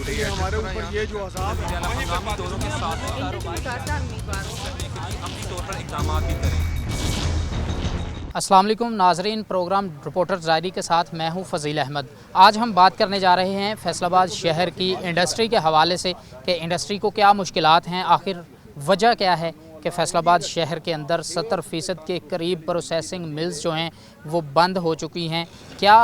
रही है हमारे ऊपर ये जो अजाब है हंगामी दौरों के साथ अपनी तौर पर इक़दाम भी करें। अस्सलाम वालेकुम नाजरीन, प्रोग्राम रिपोर्टर्स डायरी के साथ मैं हूं फ़ज़ील अहमद। आज हम बात करने जा रहे हैं फैसलाबाद शहर की इंडस्ट्री के हवाले से कि इंडस्ट्री को क्या मुश्किलात हैं, आखिर वजह क्या है कि फैसलाबाद शहर के अंदर 70% के करीब प्रोसेसिंग मिल्स जो हैं वो बंद हो चुकी हैं। क्या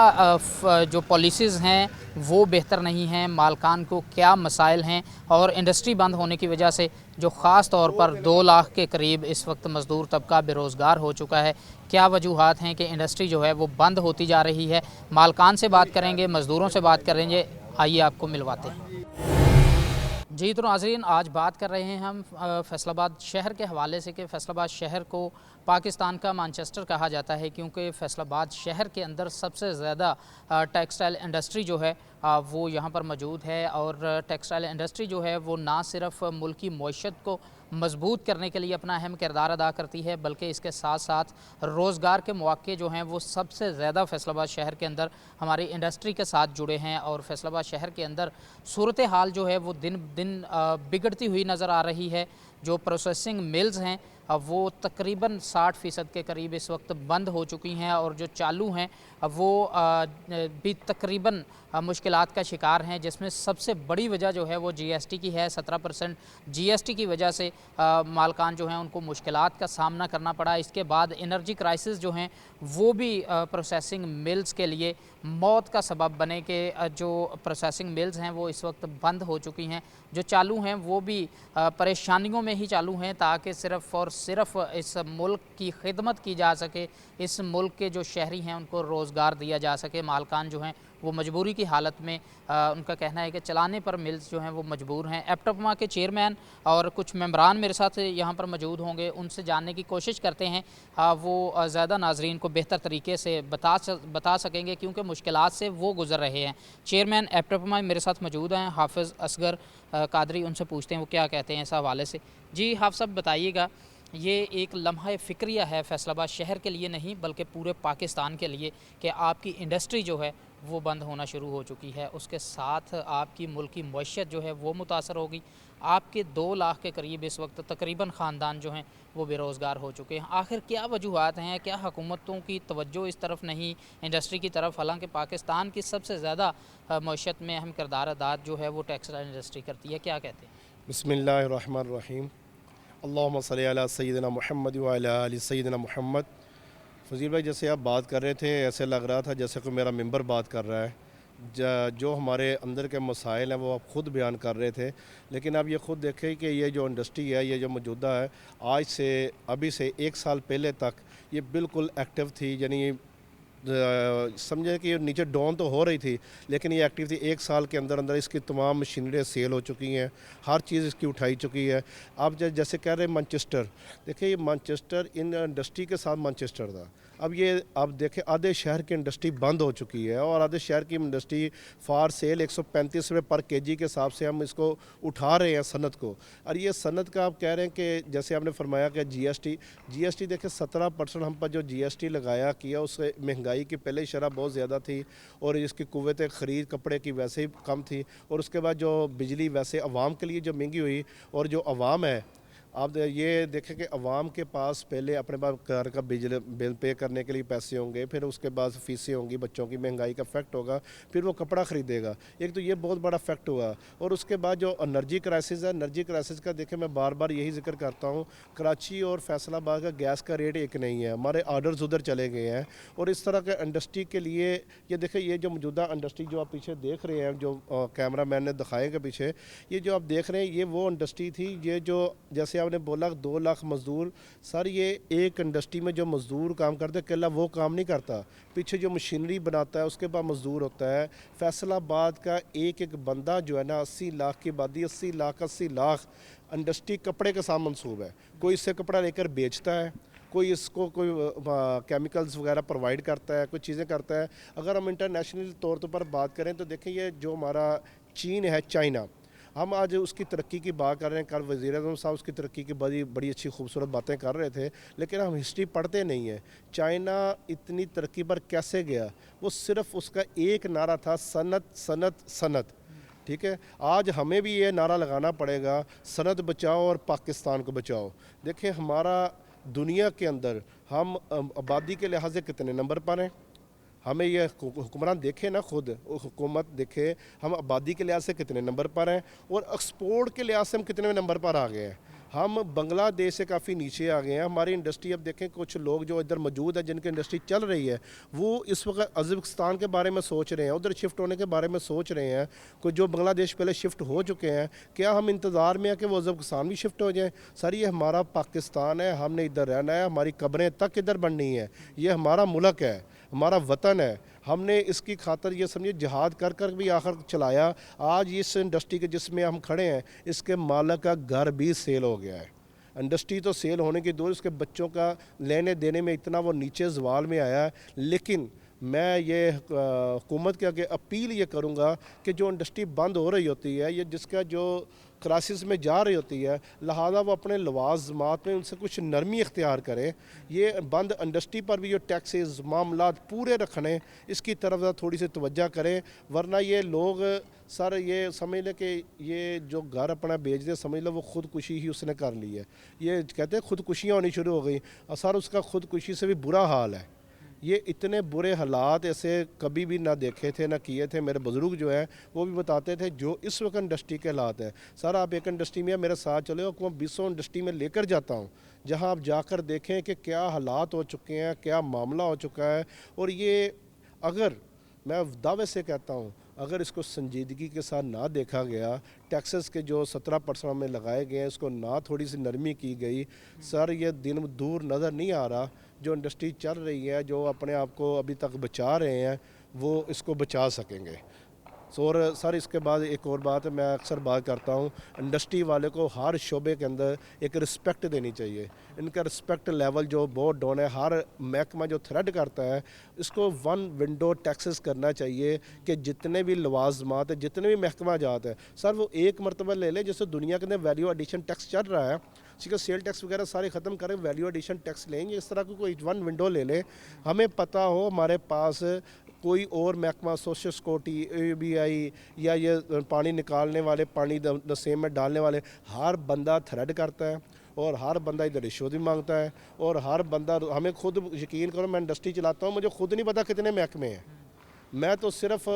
जो पॉलिसीज़ हैं वो बेहतर नहीं हैं, मालकान को क्या मसाइल हैं, और इंडस्ट्री बंद होने की वजह से जो ख़ास तौर पर 2 लाख के करीब इस वक्त मज़दूर तबका बेरोज़गार हो चुका है, क्या वजूहात हैं कि इंडस्ट्री जो है वो बंद होती जा रही है। मालकान से बात करेंगे, मज़दूरों से बात करेंगे, आइए आपको मिलवाते हैं। जी तो नाज़रीन, आज बात कर रहे हैं हम फैसलाबाद शहर के हवाले से कि फैसलाबाद शहर को पाकिस्तान का मैनचेस्टर कहा जाता है, क्योंकि फैसलाबाद शहर के अंदर सबसे ज़्यादा टेक्सटाइल इंडस्ट्री जो है वो यहाँ पर मौजूद है। और टेक्सटाइल इंडस्ट्री जो है वो ना सिर्फ मुल्क की मईशत को मजबूत करने के लिए अपना अहम किरदार अदा करती है, बल्कि इसके साथ साथ रोज़गार के मौक़े जो हैं वो सबसे ज़्यादा फैसलाबाद शहर के अंदर हमारी इंडस्ट्री के साथ जुड़े हैं। और फैसलाबाद शहर के अंदर सूरत हाल जो है वो दिन दिन बिगड़ती हुई नज़र आ रही है। जो प्रोसेसिंग मिल्स हैं वो तकरीबन 60% के करीब इस वक्त बंद हो चुकी हैं, और जो चालू हैं वो भी तकरीबन मुश्किलात का शिकार हैं, जिसमें सबसे बड़ी वजह जो है वो जीएसटी की है। 17% जीएसटी की वजह से मालकान जो हैं उनको मुश्किलात का सामना करना पड़ा। इसके बाद एनर्जी क्राइसिस जो हैं वो भी प्रोसेसिंग मिल्स के लिए मौत का सबब बने कि जो प्रोसेसिंग मिल्स हैं वो इस वक्त बंद हो चुकी हैं। जो चालू हैं वो भी परेशानियों में ही चालू हैं, ताकि सिर्फ़ और सिर्फ इस मुल्क की खिदमत की जा सके, इस मुल्क के जो शहरी हैं उनको रोज़गार दिया जा सके। मालकान जो हैं वो मजबूरी की हालत में उनका कहना है कि चलाने पर मिल्स जो हैं वो मजबूर हैं। एप्टमा के चेयरमैन और कुछ मेंबरान मेरे साथ यहाँ पर मौजूद होंगे, उनसे जानने की कोशिश करते हैं। वो ज़्यादा नाजरीन को बेहतर तरीके से बता सकेंगे, क्योंकि मुश्किलात से वो गुज़र रहे हैं। चेयरमैन एप्टमा मेरे साथ मौजूद हैं, हाफिज़ असगर कादरी, उनसे पूछते हैं वो क्या कहते हैं इस हवाले से। जी हाफ साहब बताइएगा, ये एक लम्हा फ़िक्रिया है फैसलाबाद शहर के लिए नहीं बल्कि पूरे पाकिस्तान के लिए कि आपकी इंडस्ट्री जो है वो बंद होना शुरू हो चुकी है, उसके साथ आपकी मुल्क की मईशत जो है वो मुतासर होगी। आपके 2 लाख के करीब इस वक्त तकरीबन ख़ानदान जो हैं वो बेरोज़गार हो चुके हैं। आखिर क्या वजूहात हैं, क्या हुकूमतों की तवज्जो इस तरफ नहीं इंडस्ट्री की तरफ, हालांकि पाकिस्तान की सबसे ज़्यादा मईशत में अहम किरदार अदा जो है वो टेक्सटाइल इंडस्ट्री करती है, क्या कहते हैं? बिस्मिल्लाहिर्रहमानिर्रहीम। अल्लाहुम्मा सल्ली अला सय्यिदिना मुहम्मद व अला आलि सय्यिदिना मुहम्मद। फ़ज़ील भाई, जैसे आप बात कर रहे थे ऐसे लग रहा था जैसे कोई मेरा मेंबर बात कर रहा है। जो हमारे अंदर के मसाइल हैं वो आप ख़ुद बयान कर रहे थे, लेकिन आप ये ख़ुद देखें कि ये जो इंडस्ट्री है, ये जो मौजूदा है, आज से अभी से 1 साल पहले तक ये बिल्कुल एक्टिव थी। यानी समझे कि नीचे डाउन तो हो रही थी, लेकिन ये एक्टिव थी। 1 साल के अंदर अंदर इसकी तमाम मशीनरी सेल हो चुकी हैं, हर चीज़ इसकी उठाई चुकी है। आप जैसे कह रहे हैं मैनचेस्टर, देखिए ये मैनचेस्टर इन इंडस्ट्री के साथ मैनचेस्टर था। अब ये आप देखें आधे शहर की इंडस्ट्री बंद हो चुकी है, और आधे शहर की इंडस्ट्री फार सेल 135 रुपये पर केजी के हिसाब से हम इसको उठा रहे हैं सनत को। और ये सनत का आप कह रहे हैं कि जैसे आपने फरमाया कि जीएसटी देखिए 17% हम पर जो जीएसटी लगाया किया, उससे महंगाई की पहले शरह बहुत ज़्यादा थी, और इसकी कुव्वत ख़रीद कपड़े की वैसे ही कम थी, और उसके बाद जो बिजली वैसे आवाम के लिए जो महंगी हुई, और जो आवाम है आप ये देखें कि अवाम के पास पहले अपने पास घर का बिजली बिल पे करने के लिए पैसे होंगे, फिर उसके बाद फ़ीसें होंगी, बच्चों की महंगाई का इफेक्ट होगा, फिर वो कपड़ा ख़रीदेगा। एक तो ये बहुत बड़ा इफेक्ट हुआ, और उसके बाद जो एनर्जी क्राइसिस है, एनर्जी क्राइसिस का देखें मैं बार बार यही जिक्र करता हूँ, कराची और फैसलाबाद का गैस का रेट एक नहीं है, हमारे आर्डर्स उधर चले गए हैं। और इस तरह के इंडस्ट्री के लिए ये देखें, ये जो मौजूदा इंडस्ट्री जो आप पीछे देख रहे हैं, जो कैमरा मैन ने दिखाएगा पीछे, ये जो आप देख रहे हैं ये वो इंडस्ट्री थी। ये जो जैसे आपने बोला 2 लाख मज़दूर, सर ये एक इंडस्ट्री में जो मज़दूर काम करते हैं अकेला वो काम नहीं करता, पीछे जो मशीनरी बनाता है उसके बाद मज़दूर होता है। फैसलाबाद का एक एक बंदा जो है ना, 80 लाख की आबादी, 80 लाख इंडस्ट्री कपड़े के साथ मंसूब है। कोई इससे कपड़ा लेकर बेचता है, कोई इसको कोई केमिकल्स वगैरह प्रोवाइड करता है, कुछ चीज़ें करता है। अगर हम इंटरनेशनल तौर पर बात करें तो देखें, ये जो हमारा चीन है, चाइना, हम आज उसकी तरक्की की बात कर रहे हैं। कल वज़ीर-ए-आज़म साहब उसकी तरक्की की बड़ी अच्छी खूबसूरत बातें कर रहे थे, लेकिन हम हिस्ट्री पढ़ते नहीं हैं। चाइना इतनी तरक्की पर कैसे गया? वो सिर्फ़ उसका एक नारा था, सनत सनत सनत। ठीक है, आज हमें भी ये नारा लगाना पड़ेगा, सनत बचाओ और पाकिस्तान को बचाओ। देखिए हमारा दुनिया के अंदर हम आबादी के लिहाज से कितने नंबर पर हैं, हमें ये हुक्मरान देखे ना, खुद हुकूमत देखे हम आबादी के लिहाज से कितने नंबर पर हैं और एक्सपोर्ट के लिहाज से हम कितने नंबर पर आ गए हैं। हम बांग्लादेश से काफ़ी नीचे आ गए हैं। हमारी इंडस्ट्री, अब देखें कुछ लोग जो इधर मौजूद है जिनकी इंडस्ट्री चल रही है, वो इस वक्त अज़रबैजान के बारे में सोच रहे हैं, उधर शिफ्ट होने के बारे में सोच रहे हैं। कुछ जो बांग्लादेश पहले शिफ्ट हो चुके हैं, क्या हम इंतज़ार में हैं कि वो अज़रबैजान भी शिफ्ट हो जाएँ? सर ये हमारा पाकिस्तान है, हमने इधर रहना है, हमारी कब्रें तक इधर बननी है, ये हमारा मुल्क है, हमारा वतन है। हमने इसकी खातर ये समझिए जिहाद कर कर भी आखिर चलाया। आज इस इंडस्ट्री के जिसमें हम खड़े हैं, इसके मालिक का घर भी सेल हो गया है। इंडस्ट्री तो सेल होने की दूर, उसके बच्चों का लेने देने में इतना वो नीचे जवाल में आया है। लेकिन मैं ये हुकूमत के आगे अपील ये करूँगा कि जो इंडस्ट्री बंद हो रही होती है, ये जिसका जो क्राइसिस में जा रही होती है, लिहाजा वो अपने लवाजमात में उनसे कुछ नरमी इख्तियार करें। ये बंद इंडस्ट्री पर भी जो टैक्सेस मामलात पूरे रखने, इसकी तरफ थोड़ी सी तवज्जो करें, वरना ये लोग सर ये समझ लें कि ये जो घर अपना बेच दे, समझ लो वो ख़ुदकुशी ही उसने कर ली है। ये कहते हैं ख़ुदकुशियाँ होनी शुरू हो गई, और सर उसका ख़ुदकुशी से भी बुरा हाल है। ये इतने बुरे हालात ऐसे कभी भी ना देखे थे ना किए थे। मेरे बुज़ुर्ग जो हैं वो भी बताते थे जो इस वक्त इंडस्ट्री के हालात हैं। सर आप एक इंडस्ट्री में मेरे साथ चले, आपको मैं 20 इंडस्ट्री में लेकर जाता हूँ, जहाँ आप जाकर देखें कि क्या हालात हो चुके हैं, क्या मामला हो चुका है। और ये अगर मैं दावे से कहता हूँ, अगर इसको संजीदगी के साथ ना देखा गया, टैक्सेस के जो 17% में लगाए गए हैं, इसको ना थोड़ी सी नरमी की गई, सर ये दिन दूर नज़र नहीं आ रहा जो इंडस्ट्री चल रही है, जो अपने आप को अभी तक बचा रहे हैं, वो इसको बचा सकेंगे। और सर इसके बाद एक और बात है, मैं अक्सर बात करता हूँ, इंडस्ट्री वाले को हर शोबे के अंदर एक रिस्पेक्ट देनी चाहिए। इनका रिस्पेक्ट लेवल जो बहुत डाउन है। हर महकमा जो थ्रेड करता है, इसको वन विंडो टैक्सेस करना चाहिए कि जितने भी लवाजमात है, जितने भी महकमा जात है, सर वो एक मरतबा ले लें। जैसे दुनिया के अंदर वैल्यू एडिशन टैक्स चल रहा है, ठीक है, सेल टैक्स वगैरह सारे ख़त्म करें, वैल्यू एडिशन टैक्स लेंगे, इस तरह की कोई वन विंडो ले लें। हमें पता हो हमारे पास कोई और महकमा, सोशल सिक्योरिटी, ABI या ये पानी निकालने वाले, पानी नसेम में डालने वाले, हर बंदा थ्रेड करता है और हर बंदा इधर रिश्वत भी मांगता है। और हर बंदा, हमें खुद यकीन करो, मैं इंडस्ट्री चलाता हूँ, मुझे खुद नहीं पता कितने महकमे हैं। मैं तो सिर्फ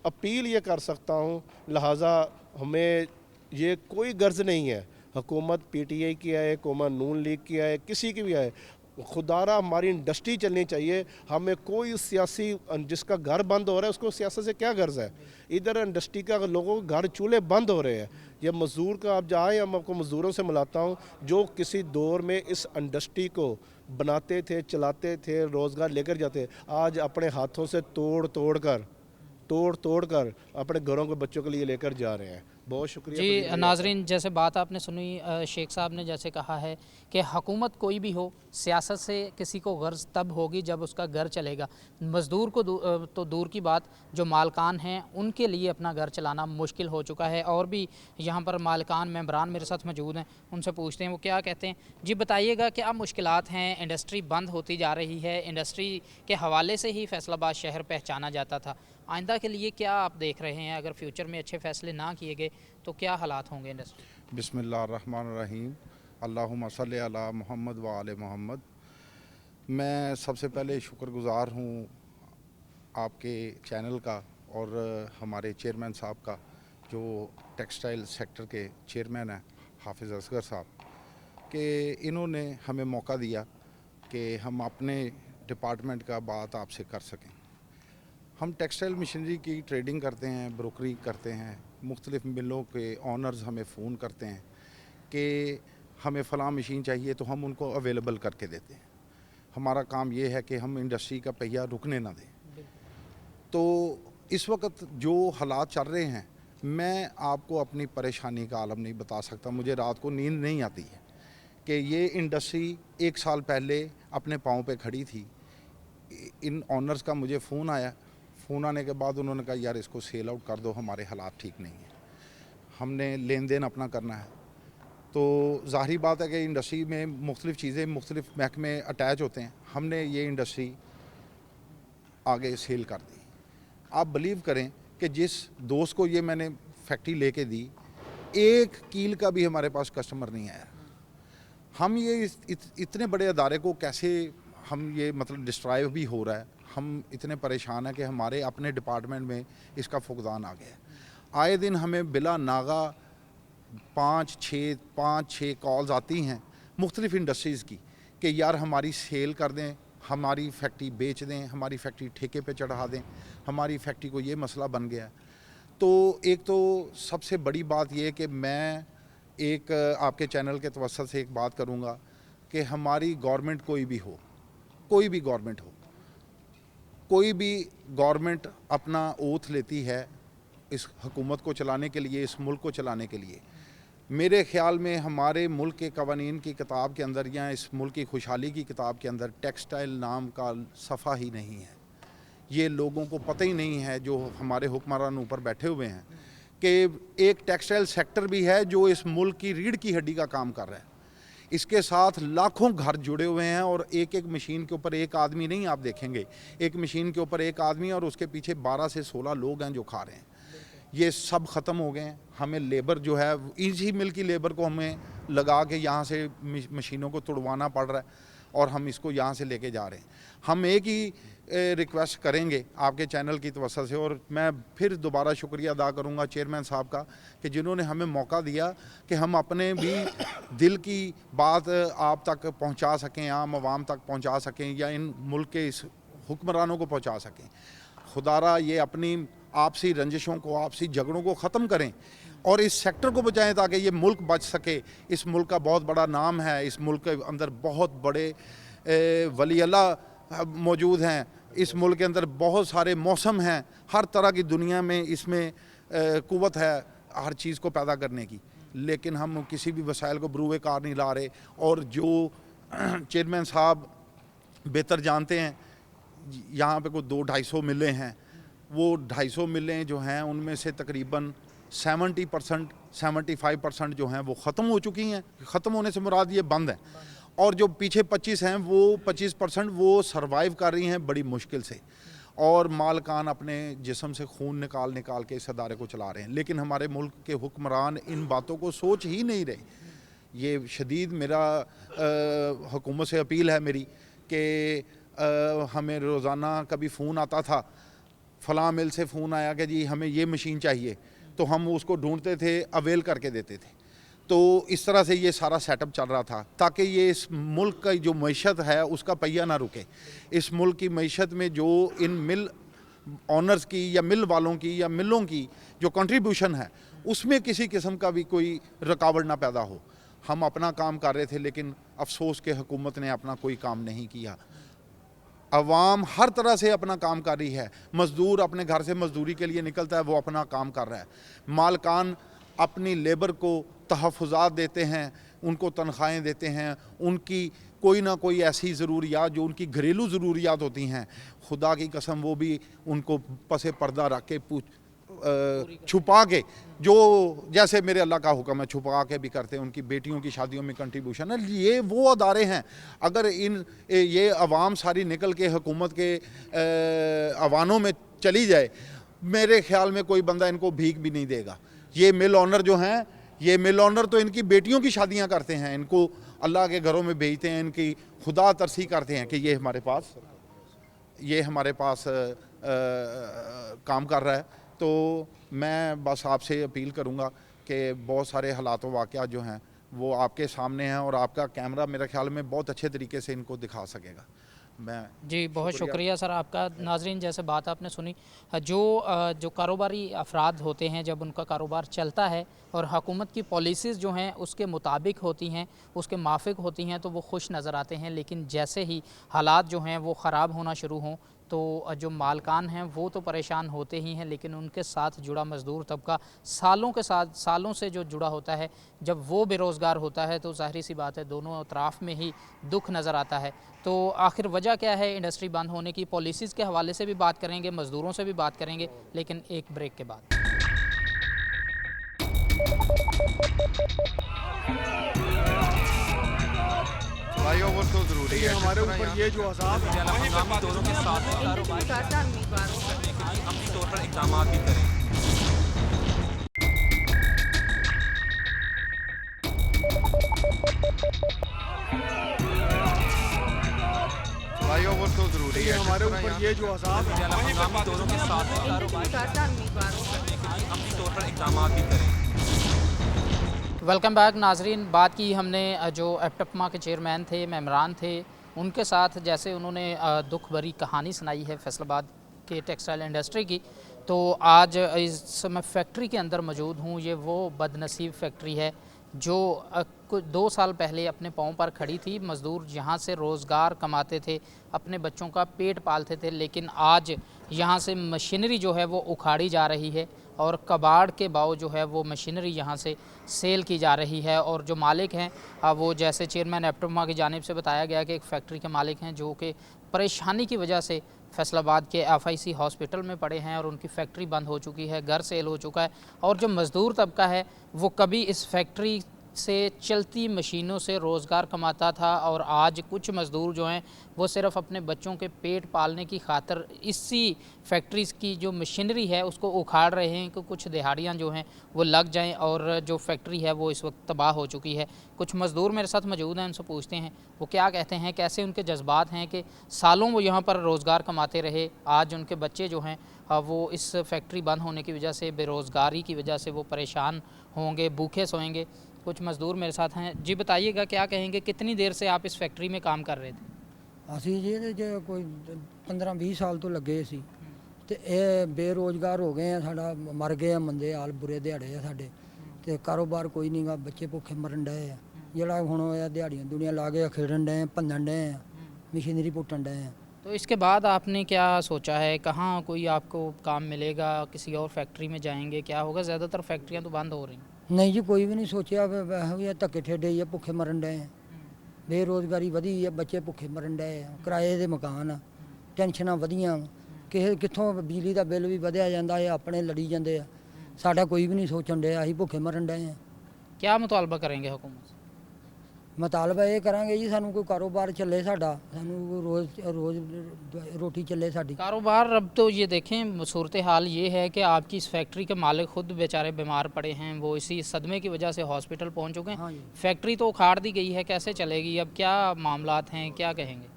अपील ये कर सकता हूँ, लिहाजा हमें ये कोई गर्ज नहीं है, हुकूमत PTI की आए, हुकूमत नून लीग की आए, किसी की भी आए, खुदारा हमारी इंडस्ट्री चलनी चाहिए। हमें कोई सियासी, जिसका घर बंद हो रहा है उसको सियासत से क्या गर्ज है। इधर इंडस्ट्री का लोगों के घर चूल्हे बंद हो रहे हैं। ये मज़दूर का आप जाए, हम आपको मज़दूरों से मिलाता हूँ जो किसी दौर में इस इंडस्ट्री को बनाते थे, चलाते थे, रोज़गार लेकर जाते, आज अपने हाथों से तोड़ तोड़ कर अपने घरों के बच्चों के लिए लेकर जा रहे हैं। बहुत शुक्रिया जी नाजरीन, जैसे बात आपने सुनी, शेख साहब ने जैसे कहा है कि हुकूमत कोई भी हो, सियासत से किसी को गर्ज तब होगी जब उसका घर चलेगा। मज़दूर को तो दूर की बात, जो मालकान हैं उनके लिए अपना घर चलाना मुश्किल हो चुका है। और भी यहाँ पर मालकान मेंबरान मेरे साथ मौजूद हैं, उनसे पूछते हैं वो क्या कहते हैं। जी बताइएगा क्या मुश्किलात हैं, इंडस्ट्री बंद होती जा रही है, इंडस्ट्री के हवाले से ही फैसलाबाद शहर पहचाना जाता था, आइंदा के लिए क्या आप देख रहे हैं? अगर फ्यूचर में अच्छे फैसले ना किए गए तो क्या हालात होंगे इंडस्ट्री? बिस्मिल्लाहिर्रहमानिर्रहीम, अल्लाहुम्मा सल्ली अला मुहम्मद व आले मोहम्मद। मैं सबसे पहले शुक्रगुज़ार हूँ आपके चैनल का और हमारे चेयरमैन साहब का, जो टेक्सटाइल सेक्टर के चेयरमैन हैं हाफिज़ असगर साहब, कि इन्होंने हमें मौका दिया कि हम अपने डिपार्टमेंट का बात आपसे कर सकें। हम टेक्सटाइल मशीनरी की ट्रेडिंग करते हैं, ब्रोकरी करते हैं। मुख्तलिफ़ मिलों के ऑनर्स हमें फ़ोन करते हैं कि हमें फ़लाँ मशीन चाहिए, तो हम उनको अवेलेबल करके देते हैं। हमारा काम ये है कि हम इंडस्ट्री का पहिया रुकने ना दें। तो इस वक्त जो हालात चल रहे हैं, मैं आपको अपनी परेशानी का आलम नहीं बता सकता। मुझे रात को नींद नहीं आती है कि ये इंडस्ट्री 1 साल पहले अपने पाँव पे खड़ी थी। इन ऑनर्स का मुझे फ़ोन आया, फ़ोन आने के बाद उन्होंने कहा यार इसको सेल आउट कर दो, हमारे हालात ठीक नहीं हैं, हमने लेन देन अपना करना है। तो ज़ाहिरी बात है कि इंडस्ट्री में मुख्तलिफ़ चीज़ें, मुख्तलिफ़ महकमे अटैच होते हैं। हमने ये इंडस्ट्री आगे सेल कर दी। आप बिलीव करें कि जिस दोस्त को ये मैंने फैक्ट्री लेके दी, एक कील का भी हमारे पास कस्टमर नहीं आया। हम ये इतने बड़े अदारे को कैसे हम ये मतलब डिस्ट्रॉय भी हो रहा है, हम इतने परेशान हैं कि हमारे अपने डिपार्टमेंट में इसका फुकदान आ गया है। आए दिन हमें बिला नागा 5-6 कॉल्स आती हैं मुख्तलिफ़ इंडस्ट्रीज़ की कि यार हमारी सेल कर दें, हमारी फैक्ट्री बेच दें, हमारी फैक्ट्री ठेके पे चढ़ा दें, हमारी फैक्ट्री को ये मसला बन गया है। तो एक तो सबसे बड़ी बात ये कि मैं एक आपके चैनल के तवस्सुत से एक बात करूँगा कि हमारी गवर्नमेंट कोई भी गवर्नमेंट हो, कोई भी गवर्नमेंट अपना ओथ लेती है इस हुकूमत को चलाने के लिए, इस मुल्क को चलाने के लिए। मेरे ख़्याल में हमारे मुल्क के कवानीन की किताब के अंदर या इस मुल्क की खुशहाली की किताब के अंदर टेक्सटाइल नाम का सफ़ा ही नहीं है। ये लोगों को पता ही नहीं है जो हमारे हुक्मरान ऊपर बैठे हुए हैं कि एक टेक्सटाइल सेक्टर भी है जो इस मुल्क की रीढ़ की हड्डी का काम कर रहा है। इसके साथ लाखों घर जुड़े हुए हैं और एक एक मशीन के ऊपर एक आदमी नहीं, आप देखेंगे एक मशीन के ऊपर एक आदमी और उसके पीछे 12 से 16 लोग हैं जो खा रहे हैं। ये सब ख़त्म हो गए हैं। हमें लेबर जो है इसी मिल की लेबर को हमें लगा के यहाँ से मशीनों को तुड़वाना पड़ रहा है और हम इसको यहाँ से लेके जा रहे हैं। हम एक ही रिक्वेस्ट करेंगे आपके चैनल की तवज्जो से, और मैं फिर दोबारा शुक्रिया अदा करूँगा चेयरमैन साहब का कि जिन्होंने हमें मौका दिया कि हम अपने भी दिल की बात आप तक पहुँचा सकें, आम आवाम तक पहुँचा सकें या इन मुल्क के इस हुक्मरानों को पहुँचा सकें। खुदारा ये अपनी आपसी रंजिशों को, आपसी झगड़ों को ख़त्म करें और इस सेक्टर को बचाएं ताकि ये मुल्क बच सके। इस मुल्क का बहुत बड़ा नाम है, इस मुल्क के अंदर बहुत बड़े वली अल्लाह मौजूद हैं, इस मुल्क के अंदर बहुत सारे मौसम हैं, हर तरह की दुनिया में इसमें कुव्वत है हर चीज़ को पैदा करने की, लेकिन हम किसी भी वसाइल को बरूए कार नहीं ला रहे। और जो चेयरमैन साहब बेहतर जानते हैं, यहाँ पे कोई 200-250 मिलें हैं, वो 250 मिलें जो हैं उनमें से तकरीबन 70% 75% जो हैं वो ख़त्म हो चुकी हैं। ख़त्म होने से मुराद ये बंद है, और जो पीछे 25 हैं वो 25% वो सरवाइव कर रही हैं बड़ी मुश्किल से, और मालकान अपने जिस्म से खून निकाल निकाल के इस अदारे को चला रहे हैं। लेकिन हमारे मुल्क के हुक्मरान इन बातों को सोच ही नहीं रहे। ये शदीद मेरा हुकूमत से अपील है मेरी कि हमें रोज़ाना कभी फ़ोन आता था, फ़लाँ मिल से फ़ोन आया कि जी हमें ये मशीन चाहिए, तो हम उसको ढूंढते थे, अवेल करके देते थे। तो इस तरह से ये सारा सेटअप चल रहा था ताकि ये इस मुल्क का जो मईशत है उसका पहिया ना रुके। इस मुल्क की मईशत में जो इन मिल ऑनर्स की या मिल वालों की या मिलों की जो कंट्रीब्यूशन है उसमें किसी किस्म का भी कोई रुकावट ना पैदा हो। हम अपना काम कर रहे थे, लेकिन अफसोस के हुकूमत ने अपना कोई काम नहीं किया। अवाम हर तरह से अपना काम कर रही है। मज़दूर अपने घर से मज़दूरी के लिए निकलता है, वो अपना काम कर रहा है। मालकान अपनी लेबर को तहफ़्फ़ुज़ात देते हैं, उनको तनख्वाहें देते हैं, उनकी कोई ना कोई ऐसी ज़रूरियात जो उनकी घरेलू ज़रूरियात होती हैं, खुदा की कसम वो भी उनको पसे पर्दा रख के छुपा के, जो जैसे मेरे अल्लाह का हुक्म है छुपा के भी करते हैं। उनकी बेटियों की शादियों में कंट्रीब्यूशन है। ये वो अदारे हैं, अगर ये अवाम सारी निकल के हुकूमत के अवानों में चली जाए, मेरे ख्याल में कोई बंदा इनको भीख भी नहीं देगा। ये मिल ऑनर जो हैं, ये मिल ऑनर तो इनकी बेटियों की शादियां करते हैं, इनको अल्लाह के घरों में भेजते हैं, इनकी खुदा तरसी करते हैं कि ये हमारे पास काम कर रहा है। तो मैं बस आपसे अपील करूँगा कि बहुत सारे हालात व वाक़यात जो हैं वो आपके सामने हैं और आपका कैमरा मेरे ख्याल में बहुत अच्छे तरीके से इनको दिखा सकेगा। मैं जी बहुत शुक्रिया सर आपका। नाजरीन, जैसे बात आपने सुनी, जो कारोबारी अफराद होते हैं जब उनका कारोबार चलता है और हुकूमत की पॉलिसीज़ जो हैं उसके मुताबिक होती हैं, उसके माफिक होती हैं, तो वो खुश नज़र आते हैं। लेकिन जैसे ही हालात जो हैं वो ख़राब होना शुरू हों तो जो मालकान हैं वो तो परेशान होते ही हैं, लेकिन उनके साथ जुड़ा मज़दूर तबका सालों से जो जुड़ा होता है, जब वो बेरोज़गार होता है तो ज़ाहिर सी बात है दोनों अतराफ़ में ही दुख नज़र आता है। तो आखिर वजह क्या है इंडस्ट्री बंद होने की, पॉलिसीज़ के हवाले से भी बात करेंगे, मज़दूरों से भी बात करेंगे, लेकिन एक ब्रेक के बाद। फ्लाईओवर तो ज़रूरी है हमारे ऊपर। ये जो अज़ाब है हंगामी दौरों के साथ अपनी तौर पर इक़दाम भी करें। ये जो अजाब है हंगामी दौरों के साथ अपनी तौर पर इकदाम भी करें। वेलकम बैक नाजरीन। बात की हमने जो एप्टपमा के चेयरमैन थे, मेम्बरान थे, उनके साथ जैसे उन्होंने दुख भरी कहानी सुनाई है फैसलाबाद के टेक्सटाइल इंडस्ट्री की। तो आज इस मैं फैक्ट्री के अंदर मौजूद हूँ। ये वो बदनसीब फैक्ट्री है जो 2 साल पहले अपने पाँव पर खड़ी थी। मज़दूर यहाँ से रोज़गार कमाते थे, अपने बच्चों का पेट पालते थे, लेकिन आज यहाँ से मशीनरी जो है वो उखाड़ी जा रही है और कबाड़ के भाव जो है वो मशीनरी यहाँ से सेल की जा रही है। और जो मालिक हैं वो जैसे चेयरमैन एप्टपमा की जानिब से बताया गया कि एक फ़ैक्ट्री के मालिक हैं जो कि परेशानी की वजह से फैसलाबाद के FIC हॉस्पिटल में पड़े हैं और उनकी फ़ैक्ट्री बंद हो चुकी है, घर सेल हो चुका है। और जो मज़दूर तबका है वो कभी इस फैक्ट्री से चलती मशीनों से रोज़गार कमाता था और आज कुछ मज़दूर जो हैं वो सिर्फ़ अपने बच्चों के पेट पालने की खातिर इसी फैक्ट्री की जो मशीनरी है उसको उखाड़ रहे हैं कि कुछ दिहाड़ियाँ जो हैं वो लग जाएं। और जो फैक्ट्री है वो इस वक्त तबाह हो चुकी है। कुछ मज़दूर मेरे साथ मौजूद हैं, उनसे पूछते हैं वो क्या कहते हैं, कैसे उनके जज्बात हैं कि सालों वो यहाँ पर रोज़गार कमाते रहे, आज उनके बच्चे जो हैं वो इस फैक्ट्री बंद होने की वजह से, बेरोज़गारी की वजह से वो परेशान होंगे, भूखे सोएंगे। कुछ मज़दूर मेरे साथ हैं। जी बताइएगा, क्या कहेंगे, कितनी देर से आप इस फैक्ट्री में काम कर रहे थे? ਅਸੀਂ ਜੀ ਇਹਦੇ 'ਚ ਕੋਈ 15-20 ਸਾਲ ਤੋਂ ਲੱਗੇ ਸੀ ਤੇ ਇਹ ਬੇਰੋਜ਼ਗਾਰ ਹੋ ਗਏ ਆ। ਸਾਡਾ ਮਰ ਗਏ ਆ ਬੰਦੇ, ਹਾਲ ਬੁਰੇ ਦਿਹਾੜੇ ਆ ਸਾਡੇ ਤੇ ਕਾਰੋਬਾਰ ਕੋਈ ਨਹੀਂਗਾ, ਬੱਚੇ ਭੁੱਖੇ ਮਰਨ ਡਏ ਆ। ਜਿਹੜਾ ਹੁਣ ਹੋਇਆ ਦਿਹਾੜੀਆਂ ਦੁਨੀਆ ਲਾ ਕੇ ਖੇਡਣ ਡਏ, ਭੰਨਣ ਡਏ ਆ, ਮਸ਼ੀਨਰੀ ਪੁੱਟਣ ਡਏ ਆ। तो इसके बाद आपने क्या सोचा है, कहाँ कोई आपको काम मिलेगा, किसी और फैक्ट्री में जाएंगे, क्या होगा? ज़्यादातर फैक्ट्रियाँ तो बंद हो रही हैं। ਨਹੀਂ ਜੀ ਕੋਈ ਵੀ ਨਹੀਂ ਸੋਚਿਆ, ਇਹੋ ਜਿਹੇ ਧੱਕੇ ਠੇਡੇ ਹੀ ਆ, ਭੁੱਖੇ ਮਰਨ ਡਏ ਆ। ਬੇਰੋਜ਼ਗਾਰੀ ਵਧੀ ਆ, ਬੱਚੇ ਭੁੱਖੇ ਮਰਨ ਡਏ ਆ, ਕਿਰਾਏ ਦੇ ਮਕਾਨ ਆ, ਟੈਨਸ਼ਨਾਂ ਵਧੀਆਂ, ਕਿਸੇ ਕਿੱਥੋਂ ਬਿਜਲੀ ਦਾ ਬਿੱਲ ਵੀ ਵਧਿਆ ਜਾਂਦਾ ਹੈ, ਆਪਣੇ ਲੜੀ ਜਾਂਦੇ ਆ। ਸਾਡਾ ਕੋਈ ਵੀ ਨਹੀਂ ਸੋਚਣ ਡਿਆ, ਅਸੀਂ ਭੁੱਖੇ ਮਰਨ ਡਏ ਆ। क्या मुतालबा करेंगे हुकूमत से? ਮਤਾਲਬਾ ਇਹ ਕਰਾਂਗੇ ਜੀ ਸਾਨੂੰ ਕੋਈ ਕਾਰੋਬਾਰ ਚੱਲੇ ਸਾਡਾ, ਸਾਨੂੰ ਕੋਈ ਰੋਜ਼ ਰੋਟੀ ਚੱਲੇ ਸਾਡੀ। कारोबार अब तो ये देखें, सूरत हाल ये है कि आपकी इस फैक्ट्री के मालिक खुद बेचारे बीमार पड़े हैं, वो इसी सदमे की वजह से हॉस्पिटल पहुंच चुके हैं। हाँ जी। फैक्ट्री तो उखाड़ दी गई है, कैसे चलेगी? अब क्या मामलात हैं, क्या कहेंगे?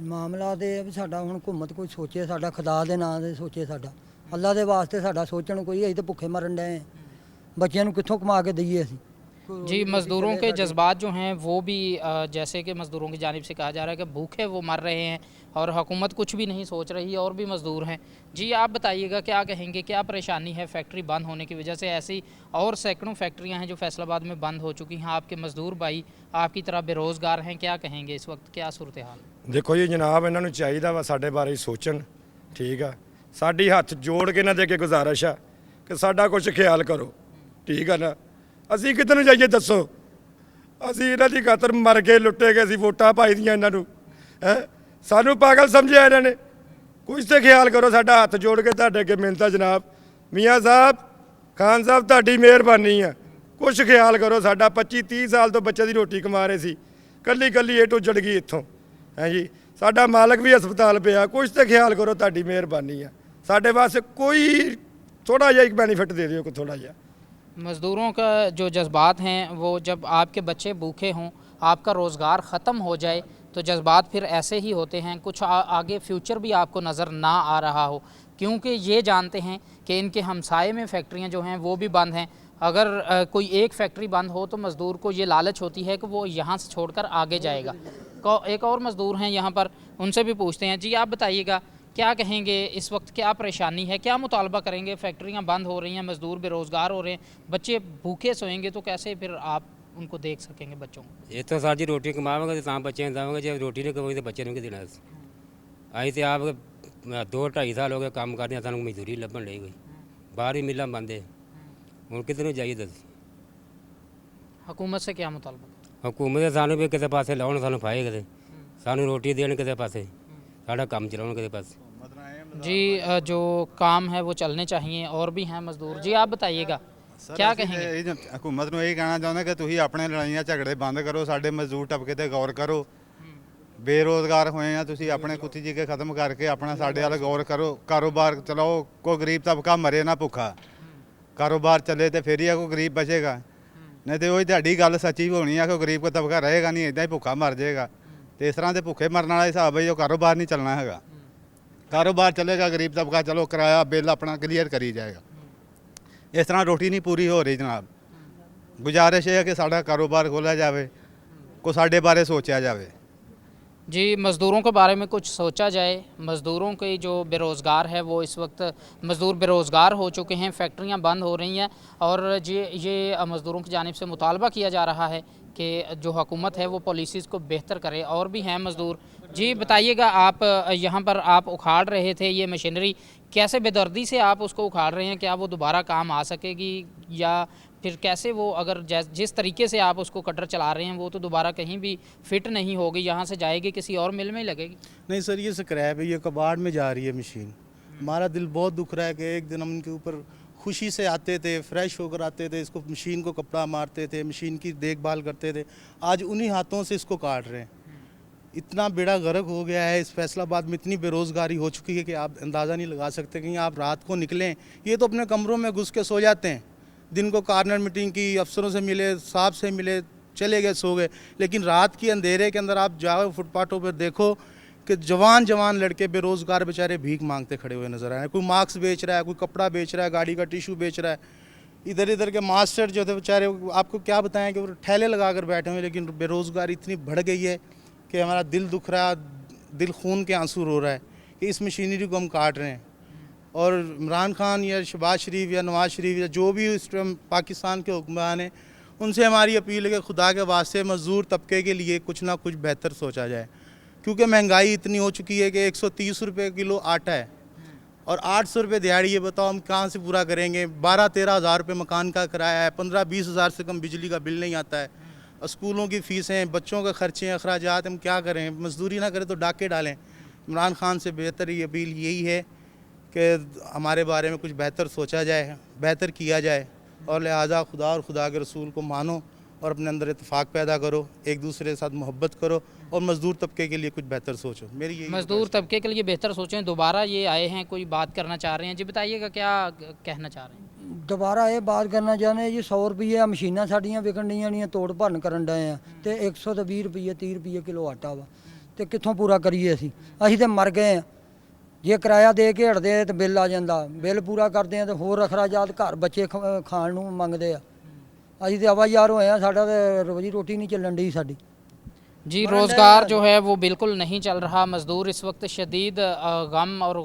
ਮਾਮਲਾ ਤੇ ਇਹ ਵੀ ਸਾਡਾ ਹੁਣ ਹੁਕੂਮਤ ਕੋਈ ਸੋਚੇ, ਸਾਡਾ ਖੁਦਾ ਦੇ ਨਾਂ ਦੇ ਸੋਚੇ, ਸਾਡਾ ਅੱਲਾ ਦੇ ਵਾਸਤੇ ਸਾਡਾ ਸੋਚਣ ਕੋਈ। ਅਸੀਂ ਤਾਂ ਭੁੱਖੇ ਮਰਨ ਡਏ ਆ, ਬੱਚਿਆਂ ਨੂੰ ਕਿੱਥੋਂ ਕਮਾ ਕੇ ਦਈਏ ਅਸੀਂ? जी, मज़दूरों के जज्बात जो हैं वो भी जैसे कि मज़दूरों की जानिब से कहा जा रहा है कि भूखे वो मर रहे हैं और हुकूमत कुछ भी नहीं सोच रही है, और भी मज़दूर हैं। जी आप बताइएगा, क्या कहेंगे, क्या परेशानी है फैक्ट्री बंद होने की वजह से? ऐसी और सैकड़ों फैक्ट्रियां हैं जो फैसलाबाद में बंद हो चुकी हैं। आपके मज़दूर भाई आपकी तरह बेरोज़गार हैं, क्या कहेंगे इस वक्त, क्या सूरत हाल? ਦੇਖੋ ਜੀ ਜਨਾਬ, ਇਹਨਾਂ ਨੂੰ ਚਾਹੀਦਾ ਵਾ ਸਾਡੇ ਬਾਰੇ ਸੋਚਣ, ਠੀਕ ਆ। ਸਾਡੀ ਹੱਥ ਜੋੜ ਕੇ ਇਹਨਾਂ ਦੇ ਅੱਗੇ ਗੁਜ਼ਾਰਿਸ਼ ਆ ਕਿ ਸਾਡਾ ਕੁਝ ਖਿਆਲ ਕਰੋ, ਠੀਕ ਆ ਨਾ। ਅਸੀਂ ਕਿੱਧਰ ਨੂੰ ਜਾਈਏ ਦੱਸੋ? ਅਸੀਂ ਇਹਨਾਂ ਦੀ ਖਾਤਰ ਮਰ ਗਏ, ਲੁੱਟੇ ਗਏ, ਅਸੀਂ ਵੋਟਾਂ ਪਾਈ ਦੀਆਂ ਇਹਨਾਂ ਨੂੰ, ਹੈ ਸਾਨੂੰ ਪਾਗਲ ਸਮਝਿਆ ਇਹਨਾਂ ਨੇ। ਕੁਝ ਤੇ ਖਿਆਲ ਕਰੋ, ਸਾਡਾ ਹੱਥ ਜੋੜ ਕੇ ਤੁਹਾਡੇ ਅੱਗੇ ਮਿਹਨਤਾਂ ਜਨਾਬ। ਮੀਆਂ ਸਾਹਿਬ, ਖਾਨ ਸਾਹਿਬ, ਤੁਹਾਡੀ ਮਿਹਰਬਾਨੀ ਆ, ਕੁਝ ਖਿਆਲ ਕਰੋ ਸਾਡਾ। 25-30 ਸਾਲ ਤੋਂ ਬੱਚੇ ਦੀ ਰੋਟੀ ਕਮਾ ਰਹੇ ਸੀ, ਕੱਲੀ ਕੱਲੀ ਏਟ ਉੱਜੜ ਗਈ ਇੱਥੋਂ, ਹੈ ਜੀ। ਸਾਡਾ ਮਾਲਕ ਵੀ ਹਸਪਤਾਲ ਪਿਆ, ਕੁਝ ਤੇ ਖਿਆਲ ਕਰੋ, ਤੁਹਾਡੀ ਮਿਹਰਬਾਨੀ ਆ। ਸਾਡੇ ਵਾਸਤੇ ਕੋਈ ਥੋੜਾ ਜਿਹਾ ਇੱਕ ਬੈਨੀਫਿਟ ਦੇ ਦਿਓ, ਕੋਈ ਥੋੜਾ ਜਿਹਾ। मज़दूरों का जो जज्बात हैं वो जब आपके बच्चे भूखे हों, आपका रोज़गार ख़त्म हो जाए तो जज्बात फिर ऐसे ही होते हैं। कुछ आगे फ्यूचर भी आपको नज़र ना आ रहा हो, क्योंकि ये जानते हैं कि इनके हमसाये में फैक्ट्रियाँ जो हैं वो भी बंद हैं। अगर कोई एक फैक्ट्री बंद हो तो मज़दूर को ये लालच होती है कि वो यहाँ से छोड़कर आगे जाएगा। एक और मज़दूर हैं यहाँ पर, उनसे भी पूछते हैं। जी आप बताइएगा, क्या कहेंगे, इस वक्त क्या परेशानी है, क्या मुतालबा करेंगे? फैक्ट्रियाँ बंद हो रही हैं, मज़दूर बेरोज़गार हो रहे हैं, बच्चे भूखे सोएंगे तो कैसे फिर आप उनको देख सकेंगे बच्चों को? ਇਹ ਤਾਂ ਸਾਡੀ ਰੋਟੀ ਕਮਾਵਾਂਗੇ ਤਾਂ ਬੱਚਿਆਂ ਨੂੰ ਦੇਵਾਂਗੇ, ਜੇ ਰੋਟੀ ਨਹੀਂ ਕਮਾਵਾਂਗੇ ਤਾਂ ਬੱਚਿਆਂ ਨੂੰ ਕੀ ਦੇਣਾ ਅਸੀਂ? ਅਸੀਂ ਤੇ ਆਪ 2-2.5 ਸਾਲ ਹੋ ਗਏ ਕੰਮ ਕਰਦੇ ਹਾਂ, ਸਾਨੂੰ ਮਜ਼ਦੂਰੀ ਲੱਭਣ ਲਈ ਕੋਈ। ਬਾਹਰ ਹੀ ਮਿਲਾਂ ਬੰਦ ਹੈ, ਹੁਣ ਕਿੱਧਰ ਨੂੰ ਜਾਈਏ ਦੱਸ? हुकूमत से क्या मुतालबा? ਹਕੂਮਤ ਸਾਨੂੰ ਵੀ ਕਿਸੇ ਪਾਸੇ ਲਾਉਣ, ਸਾਨੂੰ ਫਾਏ ਕਿਤੇ, ਸਾਨੂੰ ਰੋਟੀ ਦੇਣ ਕਿਸੇ ਪਾਸੇ, ਸਾਡਾ ਕੰਮ ਚਲਾਉਣ ਕਿਸੇ ਪਾਸੇ। जी जो काम है वो चलने चाहिए, और भी हैं मज़दूर। जी आप बताइएगा, क्या कहेंगे? ਹਕੂਮਤ ਨੂੰ ਇਹ ਕਹਿਣਾ ਚਾਹੁੰਦਾ ਕਿ ਤੁਸੀਂ ਆਪਣੇ ਲੜਾਈਆਂ ਝਗੜੇ ਬੰਦ ਕਰੋ, ਸਾਡੇ ਮਜ਼ਦੂਰ ਟਬਕੇ ਤੇ ਗੌਰ ਕਰੋ। ਬੇਰੋਜ਼ਗਾਰ ਹੋਏ ਆ, ਤੁਸੀਂ ਆਪਣੇ ਕੁੱਤੀ ਜੀ ਕੇ ਖਤਮ ਕਰਕੇ ਆਪਣਾ ਸਾਡੇ ਵੱਲ ਗੌਰ ਕਰੋ, ਕਾਰੋਬਾਰ ਚਲਾਓ। ਕੋਈ ਗਰੀਬ ਤਬਕਾ ਮਰੇ ਨਾ ਭੁੱਖਾ, ਕਾਰੋਬਾਰ ਚੱਲੇ ਤੇ ਫਿਰ ਹੀ ਕੋਈ ਗਰੀਬ ਬਚੇਗਾ। ਨਹੀਂ ਤੇ ਉਹੀ ਤੁਹਾਡੀ ਗੱਲ ਸੱਚੀ ਹੋਣੀ ਆ ਕਿ ਗਰੀਬ ਕੋ ਤਬਕਾ ਰਹੇਗਾ ਨਹੀਂ, ਇਦਾਂ ਹੀ ਭੁੱਖਾ ਮਰ ਜਾਏਗਾ। ਤੇ ਇਸ ਤਰ੍ਹਾਂ ਦੇ ਭੁੱਖੇ ਮਰਨ ਵਾਲਾ ਹਿਸਾਬ ਹੈ, ਜੋ ਕਾਰੋਬਾਰ ਨਹੀਂ ਚੱਲਣਾ ਹੈਗਾ। ਕਾਰੋਬਾਰ ਚੱਲੇਗਾ, ਗਰੀਬ ਤਬਕਾ ਚਲੋ ਕਿਰਾਇਆ ਬਿੱਲ ਆਪਣਾ ਕਲੀਅਰ ਕਰੀ ਜਾਏਗਾ। ਇਸ ਤਰ੍ਹਾਂ ਰੋਟੀ ਨਹੀਂ ਪੂਰੀ ਹੋ ਰਹੀ ਜਨਾਬ। ਗੁਜ਼ਾਰਿਸ਼ ਇਹ ਹੈ ਕਿ ਸਾਡਾ ਕਾਰੋਬਾਰ ਖੋਲ੍ਹਿਆ ਜਾਵੇ, ਕੋ ਸਾਡੇ ਬਾਰੇ ਸੋਚਿਆ ਜਾਵੇ। जी, मज़दूरों के बारे में कुछ सोचा जाए। मज़दूरों के जो बेरोज़गार है वो इस वक्त मज़दूर बेरोज़गार हो चुके हैं, फैक्ट्रियां बंद हो रही हैं और ये मज़दूरों की जानिब से मुतालबा किया जा रहा है कि जो हुकूमत है वो पॉलिसीज़ को बेहतर करे। और भी हैं मज़दूर। जी बताइएगा, आप यहाँ पर आप उखाड़ रहे थे ये मशीनरी, कैसे बेदर्दी से आप उसको उखाड़ रहे हैं? क्या वो दोबारा काम आ सकेगी या फिर कैसे वो, अगर जिस तरीके से आप उसको कटर चला रहे हैं वो तो दोबारा कहीं भी फिट नहीं होगी, यहाँ से जाएगी किसी और मिल में ही लगेगी? नहीं सर, ये स्क्रैप है, ये कबाड़ में जा रही है मशीन। हमारा दिल बहुत दुख रहा है कि एक दिन हम इनके ऊपर खुशी से आते थे, फ्रेश होकर आते थे, इसको मशीन को कपड़ा मारते थे, मशीन की देखभाल करते थे। आज उन्हीं हाथों से इसको काट रहे हैं। इतना बेड़ा गर्क हो गया है, इस फैसलाबाद में इतनी बेरोज़गारी हो चुकी है कि आप अंदाज़ा नहीं लगा सकते। कहीं आप रात को निकलें, ये तो अपने कमरों में घुस के सो जाते हैं। दिन को कार्नर मीटिंग की, अफसरों से मिले, साहब से मिले, चले गए, सो गए। लेकिन रात की अंधेरे के अंदर आप जाओ फुटपाथों पर, देखो कि जवान लड़के बेरोज़गार बेचारे भीख मांगते खड़े हुए नज़र आए हैं। कोई मास्क बेच रहा है, कोई कपड़ा बेच रहा है, गाड़ी का टिशू बेच रहा है। इधर के मास्टर जो थे बेचारे, आपको क्या बताएं कि वो ठेले लगा कर बैठे हुए। लेकिन बेरोज़गारी इतनी बढ़ गई है कि हमारा दिल दुख रहा है, दिल खून के आंसू रो रहा है कि इस मशीनरी को हम काट रहे हैं। और इमरान खान या शहबाज शरीफ या नवाज़ शरीफ या जो भी इस टाइम पाकिस्तान के हुक्मरान हैं, उनसे हमारी अपील है कि खुदा के वास्ते मज़दूर तबके के लिए कुछ ना कुछ बेहतर सोचा जाए। क्योंकि महंगाई इतनी हो चुकी है कि 130 रुपये किलो आटा है और 800 रुपये दिहाड़ी। ये बताओ हम कहाँ से पूरा करेंगे? 12-13 हज़ार रुपये मकान का किराया है, 15-20 हज़ार से कम बिजली का बिल नहीं आता है, स्कूलों की फ़ीसें, बच्चों के खर्चे, अखराजात, हम क्या करें? मजदूरी ना करें तो डाके डालें। इमरान खान से बेहतर ये अपील यही है कि हमारे बारे में कुछ बेहतर सोचा जाए, बेहतर किया जाए और लिहाजा खुदा और खुदा के रसूल को मानो और अपने अंदर इत्तेफाक पैदा करो, एक दूसरे के साथ मोहब्बत करो और मज़दूर तबके के लिए कुछ बेहतर सोचो। मेरी यही मज़दूर तबके के लिए बेहतर सोचें। दोबारा ये आए हैं, कोई बात करना चाह रहे हैं? जी बताइएगा, क्या कहना चाह रहे हैं? ਦੁਬਾਰਾ ਇਹ ਬਾਤ ਕਰਨਾ ਚਾਹੁੰਦੇ ਜੀ, 100 ਰੁਪਏ ਮਸ਼ੀਨਾਂ ਸਾਡੀਆਂ ਵਿਕਣ ਡੀਆਂ ਨਹੀਂ, ਤੋੜ ਭੰਨ ਕਰਨ ਡਏ ਆ ਤੇ 120 ਰੁਪਏ 30 ਰੁਪਏ ਕਿਲੋ ਆਟਾ ਵਾ ਤੇ ਕਿੱਥੋਂ ਪੂਰਾ ਕਰੀਏ? ਅਸੀਂ ਤੇ ਮਰ ਗਏ ਆ। ਜੇ ਕਿਰਾਇਆ ਦੇ ਕੇ ਹਟਦੇ ਤੇ ਬਿੱਲ ਆ ਜਾਂਦਾ, ਬਿੱਲ ਪੂਰਾ ਕਰਦੇ ਆ ਤੇ ਹੋਰ ਅਖਰਾਜਾਤ ਘਰ ਬੱਚੇ ਖਾਣ ਨੂੰ ਮੰਗਦੇ ਆ। ਅਸੀਂ ਤੇ ਆਵਾਜ਼ਾਰ ਹੋਏ ਆ, ਸਾਡਾ ਤੇ ਰੋਜੀ ਰੋਟੀ नहीं ਚੱਲਣ ਡਈ ਸਾਡੀ। जी, रोज़गार जो है वो बिल्कुल नहीं चल रहा। मज़दूर इस वक्त शदीद गम और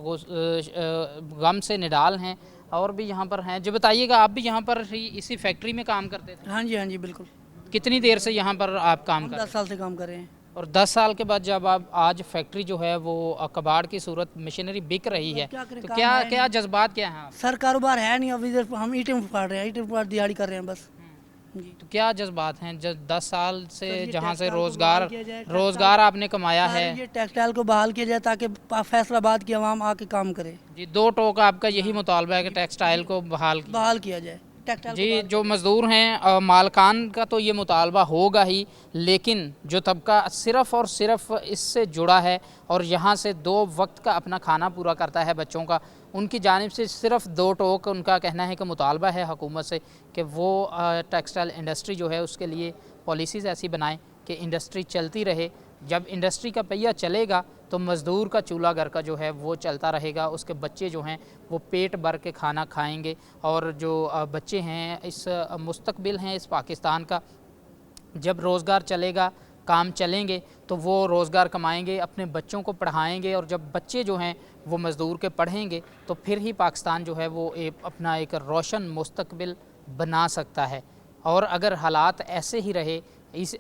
गम से निडाल हैं और भी यहाँ पर हैं। जी बताइएगा, आप भी यहाँ पर ही इसी फैक्ट्री में काम करते थे? हाँ जी बिल्कुल। कितनी देर से यहाँ पर आप काम कर रहे 10 साल से काम कर रहे हैं। और 10 साल के बाद जब आप आज फैक्ट्री जो है वो कबाड़ की सूरत मशीनरी बिक रही है, क्या करें, तो काम क्या है क्या जज्बात क्या हैं आप? सर कारोबार है नहीं, अब इधर हम ईंटें फाड़ रहे हैं, ईंटें फाड़ दिहाड़ी कर रहे हैं बस जी। तो क्या जज्बात हैं जब 10 साल से सर, ये जहाँ से टेक्सटाइल को बहाल किया जाए, रोज़गार आपने कमाया सर, है? ये टेक्सटाइल को बहाल किया जाए ताकि फैसलाबाद की आवाम आके काम करे। जी, 2 टोक आपका यही मुतालबा है कि टेक्सटाइल को बहाल किया जाए टेक्सटाइल को जी। बहाल जो मज़दूर हैं, मालकान का तो ये मुतालबा होगा ही, लेकिन जो तबका सिर्फ़ और सिर्फ इससे जुड़ा है और यहाँ से 2 वक्त का अपना खाना पूरा करता है बच्चों का, उनकी जानिब से सिर्फ 2 टोक उनका कहना है कि मुतालबा है हुकूमत से कि वो टेक्सटाइल इंडस्ट्री जो है उसके लिए पॉलिसीज़ ऐसी बनाएं कि इंडस्ट्री चलती रहे। जब इंडस्ट्री का पहिया चलेगा तो मज़दूर का चूल्हा घर का जो है वो चलता रहेगा, उसके बच्चे जो हैं वो पेट भर के खाना खाएंगे और जो बच्चे हैं, इस मुस्तकबिल हैं इस पाकिस्तान का, जब रोज़गार चलेगा, काम चलेंगे तो वो रोज़गार कमाएंगे, अपने बच्चों को पढ़ाएंगे और जब बच्चे जो हैं वो मज़दूर के पढ़ेंगे तो फिर ही पाकिस्तान जो है वो अपना एक रोशन मुस्तकबिल बना सकता है। और अगर हालात ऐसे ही रहे,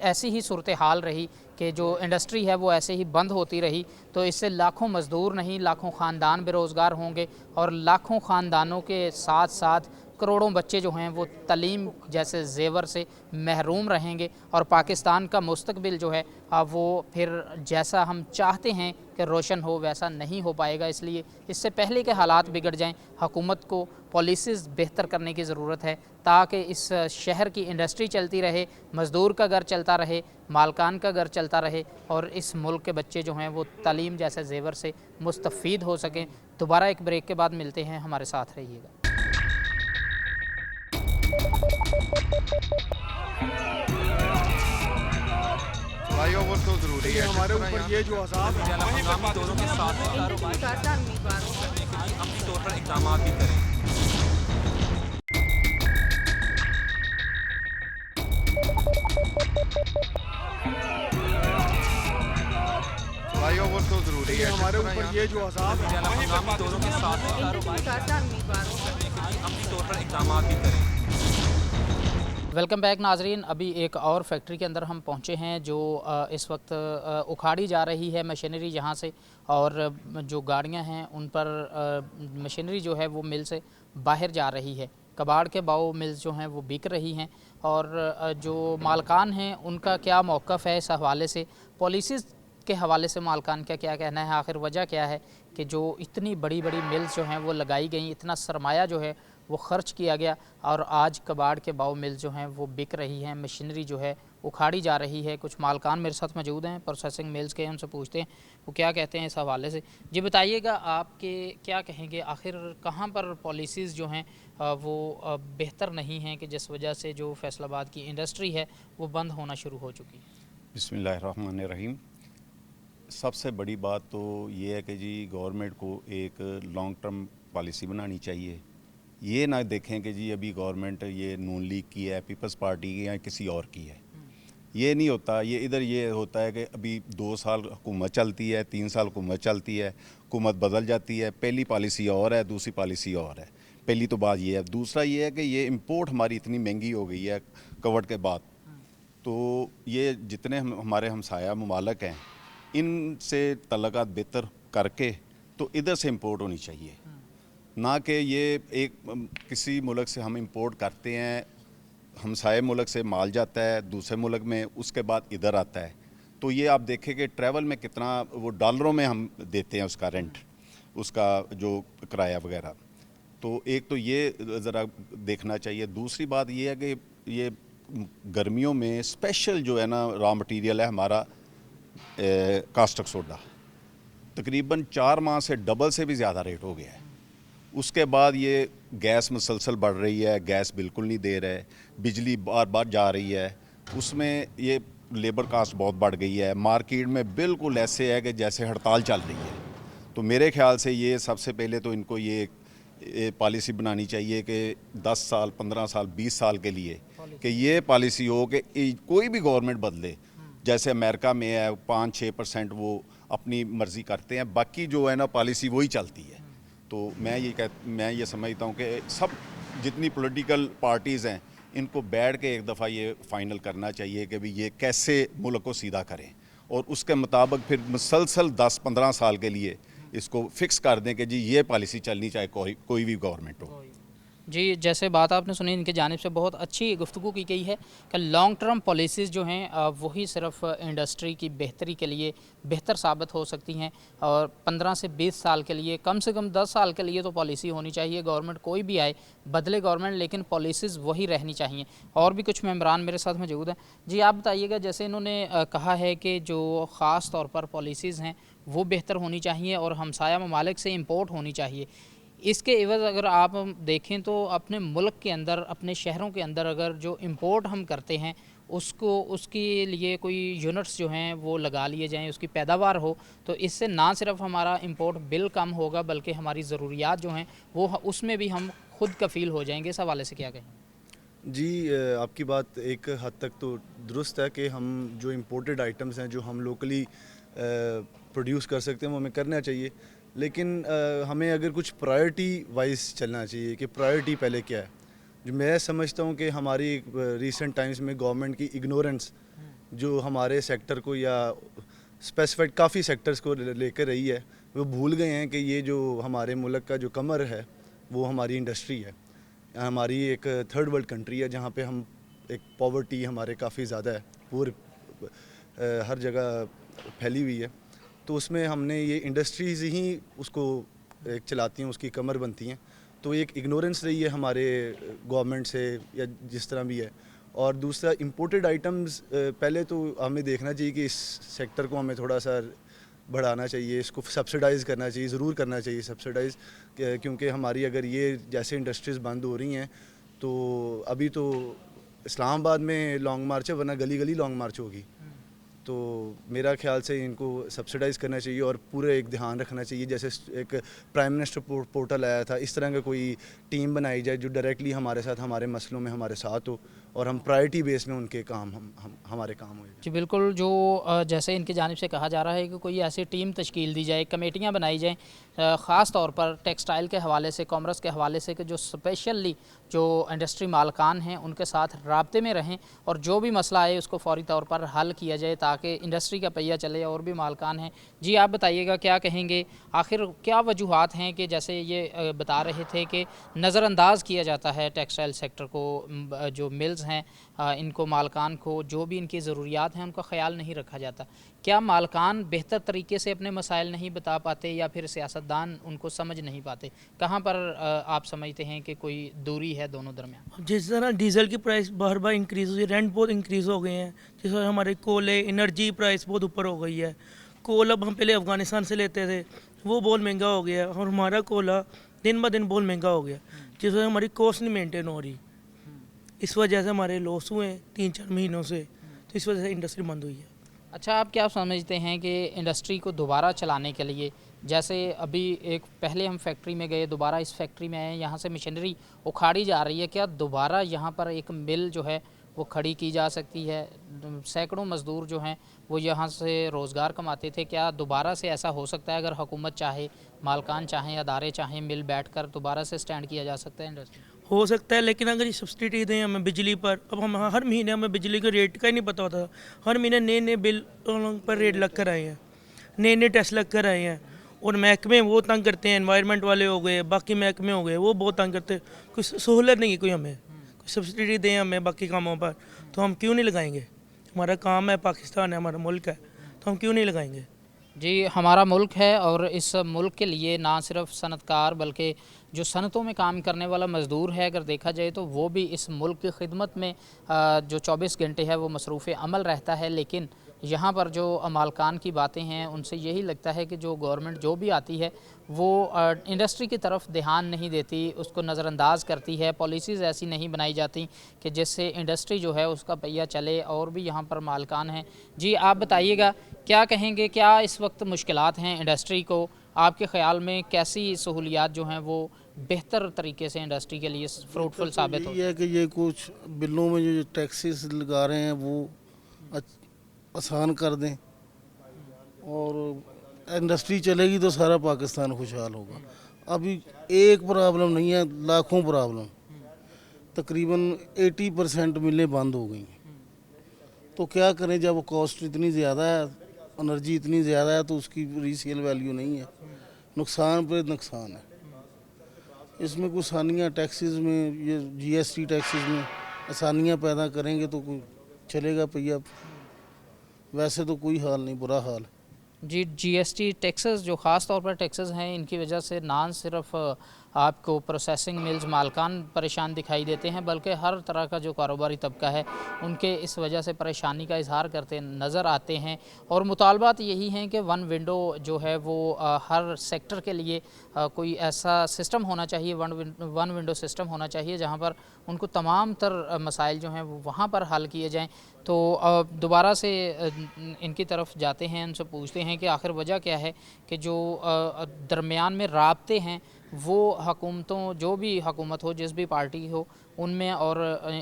ऐसी ही सूरत हाल रही कि जो इंडस्ट्री है वो ऐसे ही बंद होती रही, तो इससे लाखों मज़दूर नहीं लाखों ख़ानदान बेरोज़गार होंगे और लाखों ख़ानदानों के साथ साथ करोड़ों बच्चे जो हैं वो तालीम जैसे जेवर से महरूम रहेंगे और पाकिस्तान का मुस्तकबिल जो है वो फिर जैसा हम चाहते हैं कि रोशन हो वैसा नहीं हो पाएगा। इसलिए इससे पहले के हालात बिगड़ जाएं, हुकूमत को पॉलिसीज़ बेहतर करने की ज़रूरत है ताकि इस शहर की इंडस्ट्री चलती रहे, मज़दूर का घर चलता रहे, मालकान का घर चलता रहे और इस मुल्क के बच्चे जो हैं वो तालीम जैसे जेवर से मुस्तफ़ीद हो सकें। दोबारा एक ब्रेक के बाद मिलते हैं, हमारे साथ रहिएगा। भाई फ्लाईओवर तो ज़रूरी है हमारे ऊपर ये जो अजाब जल हंगामी दौरों के साथ कारोबार करने के लिए अमली तौर पर इकदाम भी करें। फ्लाईओवर तो ज़रूरी है हमारे ऊपर ये जो अजाब जल हंगामी दौरों के साथ कारोबार करने के लिए अमली तौर पर इकदाम भी करें। वेलकम बैक नाजरीन। अभी एक और फैक्ट्री के अंदर हम पहुंचे हैं जो इस वक्त उखाड़ी जा रही है मशीनरी यहाँ से, और जो गाड़ियाँ हैं उन पर मशीनरी जो है वो मिल से बाहर जा रही है। कबाड़ के बाव मिल्स जो हैं वो बिक रही हैं, और जो मालकान हैं उनका क्या मौक़िफ़ है इस हवाले से, पॉलिसीज़ के हवाले से मालकान का क्या कहना है, आखिर वजह क्या है कि जो इतनी बड़ी बड़ी मिल्स जो हैं वो लगाई गई, इतना सरमाया जो है वो ख़र्च किया गया, और आज कबाड़ के बाव मिल जो हैं वो बिक रही हैं, मशीनरी जो है उखाड़ी जा रही है। कुछ मालकान मेरे साथ मौजूद हैं प्रोसेसिंग मिल्स के, उनसे पूछते हैं वो क्या कहते हैं इस हवाले से। जी बताइएगा, आपके क्या कहेंगे, आखिर कहाँ पर पॉलिसीज़ जो हैं वो बेहतर नहीं हैं कि जिस वजह से जो फैसलाबाद की इंडस्ट्री है वो बंद होना शुरू हो चुकी है? बिस्मिल्लाहिर्रहमानिर्रहीम। सबसे बड़ी बात तो ये है कि जी गवर्नमेंट को एक लॉन्ग टर्म पॉलिसी बनानी चाहिए। ये ना देखें कि जी अभी गवर्नमेंट ये नून लीग की है, पीपल्स पार्टी की है, किसी और की है। ये नहीं होता। ये इधर ये होता है कि अभी 2 साल हुकूमत चलती है, 3 साल हुकूमत चलती है, हुकूमत बदल जाती है, पहली पॉलिसी और है, दूसरी पॉलिसी और है। पहली तो बात ये है। दूसरा ये है कि ये इंपोर्ट हमारी इतनी महंगी हो गई है कोविड के बाद, तो ये जितने हमारे हमसाया ममालक हैं इनसे तल्लुकात बेहतर करके तो इधर से इंपोर्ट होनी चाहिए, ना कि ये एक किसी मुल्क से हम इंपोर्ट करते हैं, हमसाए मुल्क से माल जाता है दूसरे मुल्क में, उसके बाद इधर आता है। तो ये आप देखें कि ट्रैवल में कितना वो डॉलरों में हम देते हैं उसका रेंट, उसका जो किराया वगैरह। तो एक तो ये ज़रा देखना चाहिए। दूसरी बात ये है कि ये गर्मियों में स्पेशल जो है ना रॉ मटेरियल है हमारा कास्टिक सोडा, तकरीबन 4 माह से डबल से भी ज़्यादा रेट हो गया है। उसके बाद ये गैस मुसलसल बढ़ रही है, गैस बिल्कुल नहीं दे रहा है, बिजली बार बार जा रही है, उसमें ये लेबर कास्ट बहुत बढ़ गई है। मार्केट में बिल्कुल ऐसे है कि जैसे हड़ताल चल रही है। तो मेरे ख्याल से ये सबसे पहले तो इनको ये पॉलिसी बनानी चाहिए कि 10 साल 15 साल 20 साल के लिए कि ये पॉलिसी हो कि कोई भी गवर्नमेंट बदले, जैसे अमेरिका में है 5-6% वो अपनी मर्ज़ी करते हैं, बाकी जो है ना पॉलिसी वही चलती है। तो मैं ये समझता हूँ कि सब जितनी पॉलिटिकल पार्टीज़ हैं इनको बैठ के एक दफ़ा ये फ़ाइनल करना चाहिए कि भाई ये कैसे मुल्क को सीधा करें, और उसके मुताबिक फिर मुसलसल 10-15 साल के लिए इसको फिक्स कर दें कि जी ये पॉलिसी चलनी चाहे कोई भी गवर्नमेंट हो। जी, जैसे बात आपने सुनी इनकी जानिब से बहुत अच्छी गुफ्तगू की गई है कि लॉन्ग टर्म पॉलिसीज़ जो हैं वही सिर्फ इंडस्ट्री की बेहतरी के लिए बेहतर साबित हो सकती हैं, और 15 से 20 साल के लिए, कम से कम 10 साल के लिए तो पॉलिसी होनी चाहिए। गवर्नमेंट कोई भी आए, बदले गवर्नमेंट, लेकिन पॉलिसीज़ वही रहनी चाहिए। और भी कुछ मेंबरान मेरे साथ मौजूद हैं। जी आप बताइएगा, जैसे इन्होंने कहा है कि जो ख़ास तौर पर पॉलिसीज़ हैं वो बेहतर होनी चाहिए और हमसाया ममालिक से इम्पोर्ट होनी चाहिए। इसके एवज़ अगर आप देखें तो अपने मुल्क के अंदर, अपने शहरों के अंदर अगर जो इंपोर्ट हम करते हैं उसके लिए कोई यूनिट्स जो हैं वो लगा लिए जाएं, उसकी पैदावार हो, तो इससे ना सिर्फ हमारा इंपोर्ट बिल कम होगा बल्कि हमारी ज़रूरियात जो हैं वो उसमें भी हम खुद कफ़ील हो जाएंगे। इस हवाले से क्या कहें? जी, आपकी बात एक हद तक तो दुरुस्त है कि हम जो इम्पोर्टेड आइटम्स हैं जो हम लोकली प्रोड्यूस कर सकते हैं वो हमें करना चाहिए, लेकिन हमें अगर कुछ प्रायोरिटी वाइज चलना चाहिए कि प्रायोरिटी पहले क्या है। जो मैं समझता हूँ कि हमारी रीसेंट टाइम्स में गवर्नमेंट की इग्नोरेंस जो हमारे सेक्टर को या स्पेसिफाइड काफ़ी सेक्टर्स को लेकर रही है, वो भूल गए हैं कि ये जो हमारे मुल्क का जो कमर है वो हमारी इंडस्ट्री है। हमारी एक थर्ड वर्ल्ड कंट्री है जहाँ पे हम एक पॉवर्टी हमारे काफ़ी ज़्यादा है, पूरे हर जगह फैली हुई है। तो उसमें हमने ये इंडस्ट्रीज़ ही उसको एक चलाती हैं, उसकी कमर बनती हैं। तो एक इग्नोरेंस रही है हमारे गवर्नमेंट से या जिस तरह भी है। और दूसरा इंपोर्टेड आइटम्स, पहले तो हमें देखना चाहिए कि इस सेक्टर को हमें थोड़ा सा बढ़ाना चाहिए, इसको सब्सिडाइज़ करना चाहिए, ज़रूर करना चाहिए सब्सिडाइज़, क्योंकि हमारी अगर ये जैसे इंडस्ट्रीज़ बंद हो रही हैं तो अभी तो इस्लामाबाद में लॉन्ग मार्च है, वरना गली गली लॉन्ग मार्च होगी। तो मेरा ख्याल से इनको सब्सिडाइज़ करना चाहिए और पूरे एक ध्यान रखना चाहिए। जैसे एक प्राइम मिनिस्टर पोर्टल आया था, इस तरह का कोई टीम बनाई जाए जो डायरेक्टली हमारे साथ, हमारे मसलों में हमारे साथ हो और हम प्रायोरिटी बेस में उनके काम हम हमारे काम हो। जी बिल्कुल, जो जैसे इनकी जानिब से कहा जा रहा है कि कोई ऐसी टीम तश्कील दी जाए, कमेटियाँ बनाई जाएँ, ख़ास तौर पर टेक्सटाइल के हवाले से, कॉमर्स के हवाले से, कि जो स्पेशली जो इंडस्ट्री मालकान हैं उनके साथ राब्ते में रहें और जो भी मसला आए उसको फ़ौरी तौर पर हल किया जाए ताकि इंडस्ट्री का पहिया चले। और भी मालकान हैं, जी आप बताइएगा क्या कहेंगे, आखिर क्या वजूहात हैं कि जैसे ये बता रहे थे कि नज़रअंदाज किया जाता है टेक्सटाइल सेक्टर को, जो मिल्स हैं इनको, मालकान को जो भी इनकी ज़रूरियात हैं उनका ख्याल नहीं रखा जाता। क्या मालकान बेहतर तरीके से अपने मसाइल नहीं बता पाते या फिर सियासतदान उनको समझ नहीं पाते? कहाँ पर आप समझते हैं कि कोई दूरी है दोनों दरमियान? जिस तरह डीजल की प्राइस बार बार इंक्रीज़ हुई है, रेंट बहुत इंक्रीज़ हो गए हैं, जिस तरह हमारे कोयले, एनर्जी प्राइस बहुत ऊपर हो गई है। कोयला अब हम पहले अफ़गानिस्तान से लेते थे, वो बहुत महंगा हो गया और हमारा कोयला दिन ब दिन बहुत महंगा हो गया, जिस वजह हमारी कॉस्ट नहीं मेंटेन हो रही। इस वजह से हमारे लॉस हुए 3-4 महीनों से, तो इस वजह से इंडस्ट्री बंद हुई है। अच्छा, आप क्या समझते हैं कि इंडस्ट्री को दोबारा चलाने के लिए, जैसे अभी एक पहले हम फैक्ट्री में गए, दोबारा इस फैक्ट्री में आए, यहाँ से मशीनरी उखाड़ी जा रही है, क्या दोबारा यहाँ पर एक मिल जो है वो खड़ी की जा सकती है? सैकड़ों मज़दूर जो हैं वो यहाँ से रोज़गार कमाते थे, क्या दोबारा से ऐसा हो सकता है? अगर हुकूमत चाहे, मालकान चाहें, अदारे चाहें, मिल बैठकर दोबारा से स्टैंड किया जा सकता है इंडस्ट्री? हो सकता है, लेकिन अगर ये सब्सिडी दें हमें बिजली पर, अब हम हर महीने हमें बिजली के रेट का ही नहीं पता होता, हर महीने नए नए बिल पर रेट लग कर आए हैं, नए नए टेस्ट लग कर आए हैं और महकमे वो तंग करते हैं, एनवायरनमेंट वाले हो गए, बाकी महकमे हो गए, वो बहुत तंग करते हैं। कोई सहूलत नहीं है, कोई हमें कोई सब्सिडी दें हमें बाकी कामों पर, तो हम क्यों नहीं लगाएंगे? हमारा काम है, पाकिस्तान है, हमारा मुल्क है, तो हम क्यों नहीं लगाएंगे? जी, हमारा मुल्क है और इस मुल्क के लिए ना सिर्फ सनतकार बल्कि जो सनतों में काम करने वाला मज़दूर है, अगर देखा जाए तो वो भी इस मुल्क की खिदमत में जो 24 घंटे है वो मसरूफ़ अमल रहता है। लेकिन यहाँ पर जो मालकान की बातें हैं उनसे यही लगता है कि जो गवर्नमेंट जो भी आती है वो इंडस्ट्री की तरफ ध्यान नहीं देती, उसको नज़रअंदाज करती है, पॉलिसीज़ ऐसी नहीं बनाई जाती कि जिससे इंडस्ट्री जो है उसका पहिया चले। और भी यहाँ पर मालकान हैं, जी आप बताइएगा क्या कहेंगे, क्या इस वक्त मुश्किलात हैं इंडस्ट्री को? आपके ख़्याल में कैसी सहूलियात जो हैं वो बेहतर तरीके से इंडस्ट्री के लिए फ्रूटफुल साबित हो? यही है कि ये कुछ बिलों में जो टैक्सेस लगा रहे हैं वो आसान कर दें और इंडस्ट्री चलेगी तो सारा पाकिस्तान खुशहाल होगा। अभी एक प्रॉब्लम नहीं है, लाखों प्रॉब्लम, तकरीबन 80% मिलें बंद हो गई। तो क्या करें, जब कॉस्ट इतनी ज़्यादा है, एनर्जी इतनी ज़्यादा है, तो उसकी रीसेल वैल्यू नहीं है, नुकसान पे नुकसान है। इसमें कुछ आसानियाँ टैक्सेस में, ये GST टैक्सेस में आसानियाँ पैदा करेंगे तो कोई चलेगा पहिया, वैसे तो कोई हाल नहीं, बुरा हाल है। जी, GST टैक्सेस जो ख़ास तौर पर टैक्सेस हैं, इनकी वजह से ना सिर्फ आपको प्रोसेसिंग मिल्स मालकान परेशान दिखाई देते हैं बल्कि हर तरह का जो कारोबारी तबका है उनके इस वजह से परेशानी का इजहार करते नज़र आते हैं। और मुतालबात यही हैं कि वन विंडो जो है वो हर सेक्टर के लिए कोई ऐसा सिस्टम होना चाहिए, वन विंडो सिस्टम होना चाहिए जहाँ पर उनको तमाम तर मसाइल जो हैं वो वहाँ पर हल किए जाएँ। तो दोबारा से इनकी तरफ जाते हैं, उनसे पूछते हैं कि आखिर वजह क्या है कि जो दरमियान में राब्ते हैं वो हुकूमतों, जो भी हुकूमत हो, जिस भी पार्टी हो, उनमें और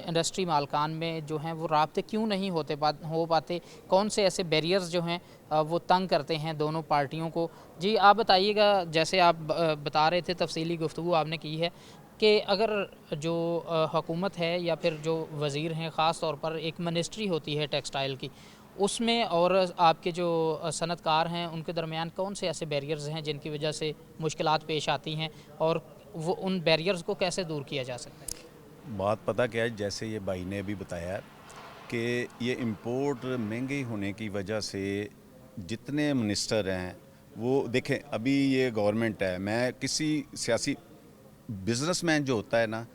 इंडस्ट्री मालकान में जो हैं वो राब्ते क्यों नहीं हो पाते? कौन से ऐसे बैरियर्स जो हैं वो तंग करते हैं दोनों पार्टियों को? जी आप बताइएगा, जैसे आप बता रहे थे, तफसीली गुफ्तगू आपने की है कि अगर जो हुकूमत है या फिर जो वज़ीर हैं, ख़ास तौर पर एक मिनिस्ट्री होती है टेक्सटाइल की, उसमें और आपके जो सनतकार हैं उनके दरमियान कौन से ऐसे बैरियर्स हैं जिनकी वजह से मुश्किलात पेश आती हैं और वो उन बैरियर्स को कैसे दूर किया जा सकता है? बात पता क्या है, जैसे ये भाई ने भी बताया कि ये इंपोर्ट महंगे होने की वजह से जितने मिनिस्टर हैं वो देखें, अभी ये गवर्नमेंट है, मैं किसी सियासी बिजनेसमैन जो होता है ना,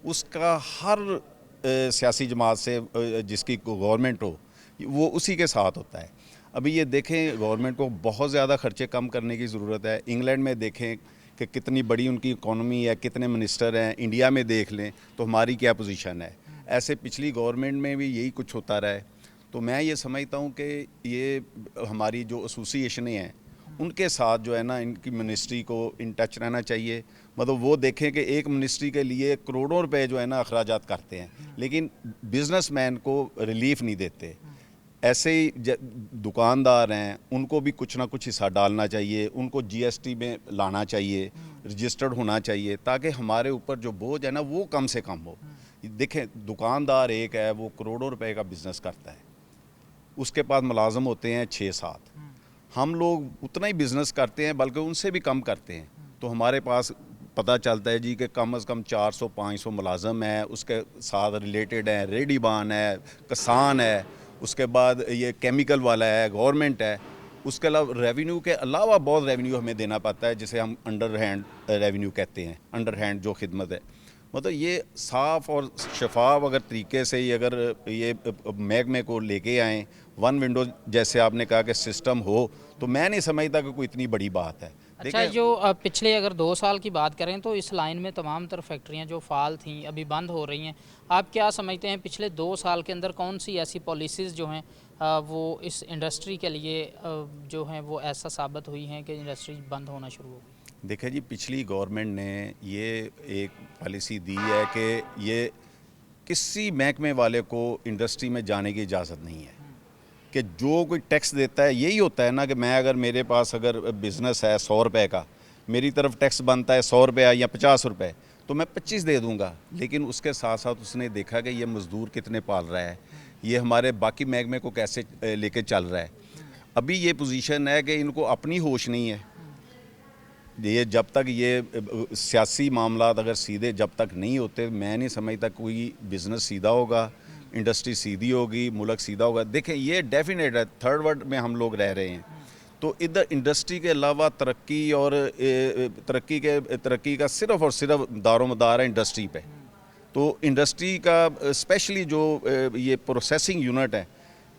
उसका हर सियासी जमात से जिसकी गवर्नमेंट हो वो उसी के साथ होता है। अभी ये देखें, गवर्नमेंट को बहुत ज़्यादा खर्चे कम करने की ज़रूरत है। इंग्लैंड में देखें कि कितनी बड़ी उनकी इकॉनमी है, कितने मिनिस्टर हैं। इंडिया में देख लें तो हमारी क्या पोजीशन है। ऐसे पिछली गवर्नमेंट में भी यही कुछ होता रहा है। तो मैं ये समझता हूँ कि ये हमारी जो एसोसिएशनें हैं उनके साथ जो है ना इनकी मिनिस्ट्री को इन टच रहना चाहिए। मतलब वो देखें कि एक मिनिस्ट्री के लिए करोड़ों रुपए जो है ना अखराजात करते हैं, लेकिन बिजनेसमैन को रिलीफ नहीं देते। ऐसे ही दुकानदार हैं, उनको भी कुछ ना कुछ हिस्सा डालना चाहिए, उनको जीएसटी में लाना चाहिए, रजिस्टर्ड होना चाहिए, ताकि हमारे ऊपर जो बोझ है ना वो कम से कम हो। देखें, दुकानदार एक है, वो करोड़ों रुपए का बिज़नेस करता है, उसके पास मुलाजम होते हैं 6-7। हम लोग उतना ही बिज़नेस करते हैं, बल्कि उनसे भी कम करते हैं। तो हमारे पास पता चलता है जी कि कम से कम 400-500 मुलाजम है, उसके साथ रिलेटेड हैं, रेडीबान है, किसान है, उसके बाद ये केमिकल वाला है, गवर्नमेंट है। उसके अलावा रेवेन्यू के अलावा बहुत रेवेन्यू हमें देना पड़ता है, जिसे हम अंडर हैंड रेवेन्यू कहते हैं, अंडर हैंड जो खिदमत है। मतलब ये साफ़ और शफाफ अगर तरीके से ही अगर ये महकमे को लेके आएँ, वन विंडो जैसे आपने कहा कि सिस्टम हो, तो मैं नहीं समझता कि कोई इतनी बड़ी बात है। अच्छा, जो पिछले अगर 2 साल की बात करें तो इस लाइन में तमाम तर फैक्ट्रियाँ जो फ़ाल थीं अभी बंद हो रही हैं। आप क्या समझते हैं पिछले 2 साल के अंदर कौन सी ऐसी पॉलिसीज़ जो हैं वो इस इंडस्ट्री के लिए जो हैं वो ऐसा साबित हुई हैं कि इंडस्ट्री बंद होना शुरू हो गई? देखिए जी, पिछली गवर्नमेंट ने ये एक पॉलिसी दी है कि ये किसी महकमे वाले को इंडस्ट्री में जाने की इजाज़त नहीं है, कि जो कोई टैक्स देता है यही होता है ना कि मैं अगर मेरे पास अगर बिज़नेस है 100 रुपये का, मेरी तरफ टैक्स बनता है 100 रुपये या 50 रुपये, तो मैं 25 दे दूंगा। लेकिन उसके साथ साथ उसने देखा कि ये मज़दूर कितने पाल रहा है, ये हमारे बाकी महकमे को कैसे लेके चल रहा है। अभी ये पोजीशन है कि इनको अपनी होश नहीं है। ये जब तक ये सियासी मामला अगर सीधे जब तक नहीं होते, मैं नहीं समझता कोई बिज़नेस सीधा होगा, इंडस्ट्री सीधी होगी, मुल्क सीधा होगा। देखें, ये डेफिनेट है, थर्ड वर्ल्ड में हम लोग रह रहे हैं, तो इधर इंडस्ट्री के अलावा तरक्की और तरक्की का सिर्फ़ और सिर्फ दारोमदार है इंडस्ट्री पे। तो इंडस्ट्री का स्पेशली जो ये प्रोसेसिंग यूनिट है,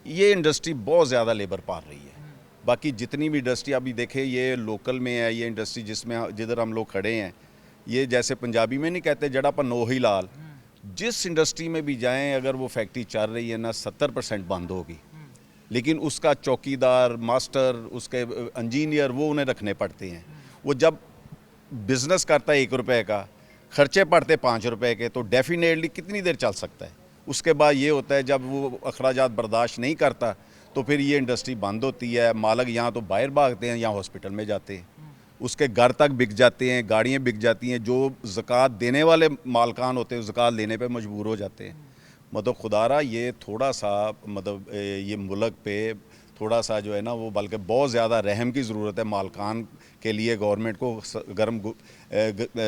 ये इंडस्ट्री बहुत ज़्यादा लेबर पाल रही है। बाकी जितनी भी इंडस्ट्री अभी देखें, ये लोकल में है, ये इंडस्ट्री जिधर हम लोग खड़े हैं, ये जैसे पंजाबी में नहीं कहते जड़ा पर नो ही लाल, जिस इंडस्ट्री में भी जाएं अगर वो फैक्ट्री चल रही है ना 70% बंद होगी, लेकिन उसका चौकीदार, मास्टर, उसके इंजीनियर वो उन्हें रखने पड़ते हैं। वो जब बिज़नेस करता है 1 रुपये का, खर्चे पड़ते 5 रुपये के, तो डेफिनेटली कितनी देर चल सकता है। उसके बाद ये होता है जब वो अखराजात बर्दाश्त नहीं करता तो फिर ये इंडस्ट्री बंद होती है। मालिक यहाँ तो बाहर भागते हैं या हॉस्पिटल में जाते हैं, उसके घर तक बिक जाते हैं, गाड़ियाँ बिक जाती हैं। जो ज़कात देने वाले मालकान होते हैं ज़कात लेने पे मजबूर हो जाते हैं। मतलब खुदारा ये थोड़ा सा मतलब ये मुल्क पे थोड़ा सा जो है ना वो बल्कि बहुत ज़्यादा रहम की ज़रूरत है। मालकान के लिए गवर्नमेंट को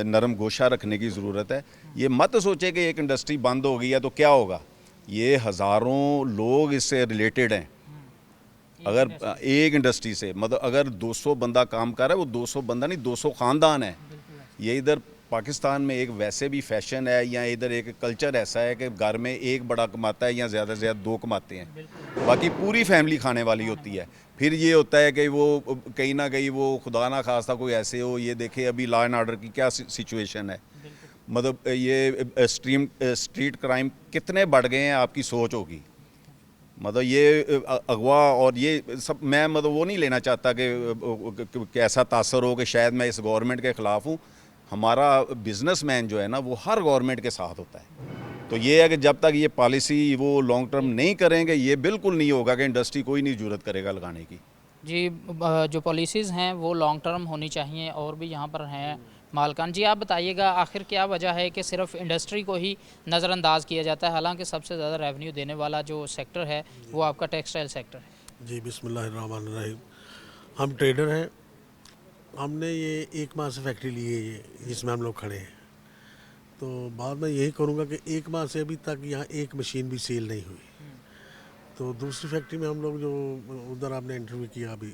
नरम गोशा रखने की ज़रूरत है। ये मत सोचे कि एक इंडस्ट्री बंद हो गई है तो क्या होगा। ये हज़ारों लोग इससे रिलेटेड हैं। अगर एक इंडस्ट्री से मतलब अगर 200 बंदा काम कर रहा है, वो 200 बंदा नहीं 200 ख़ानदान है। ये इधर पाकिस्तान में एक वैसे भी फैशन है या इधर एक कल्चर ऐसा है कि घर में एक बड़ा कमाता है या ज़्यादा से ज़्यादा 2 कमाते हैं, बाकी पूरी फैमिली खाने वाली होती है। फिर ये होता है कि वो कहीं ना कहीं वो खुदा ना खास्ता कोई ऐसे हो। ये देखे अभी लॉ एंड ऑर्डर की क्या सिचुएशन है, मतलब ये स्ट्रीट क्राइम कितने बढ़ गए हैं, आपकी सोच होगी। मतलब ये अगवा और ये सब मैं मतलब वो नहीं लेना चाहता कि ऐसा तासर हो कि शायद मैं इस गवर्नमेंट के ख़िलाफ़ हूँ। हमारा बिजनेसमैन जो है ना वो हर गवर्नमेंट के साथ होता है। तो ये है कि जब तक ये पॉलिसी वो लॉन्ग टर्म नहीं करेंगे, ये बिल्कुल नहीं होगा कि इंडस्ट्री कोई नहीं जरूरत करेगा लगाने की। जी, जो पॉलिसीज़ हैं वो लॉन्ग टर्म होनी चाहिए और भी यहाँ पर हैं मालकान। जी, आप बताइएगा आखिर क्या वजह है कि सिर्फ इंडस्ट्री को ही नज़रअंदाज किया जाता है, हालांकि सबसे ज़्यादा रेवेन्यू देने वाला जो सेक्टर है वो आपका टेक्सटाइल सेक्टर है। जी, बिस्मिल्लाहिर्रहमानिर्रहीम। हम ट्रेडर हैं। हमने ये 1 माह से फैक्ट्री ली है ये जिसमें हम लोग खड़े हैं। तो बाद में यही करूँगा कि 1 माह से अभी तक यहाँ एक मशीन भी सेल नहीं हुई। तो दूसरी फैक्ट्री में हम लोग जो उधर आपने इंटरव्यू किया अभी,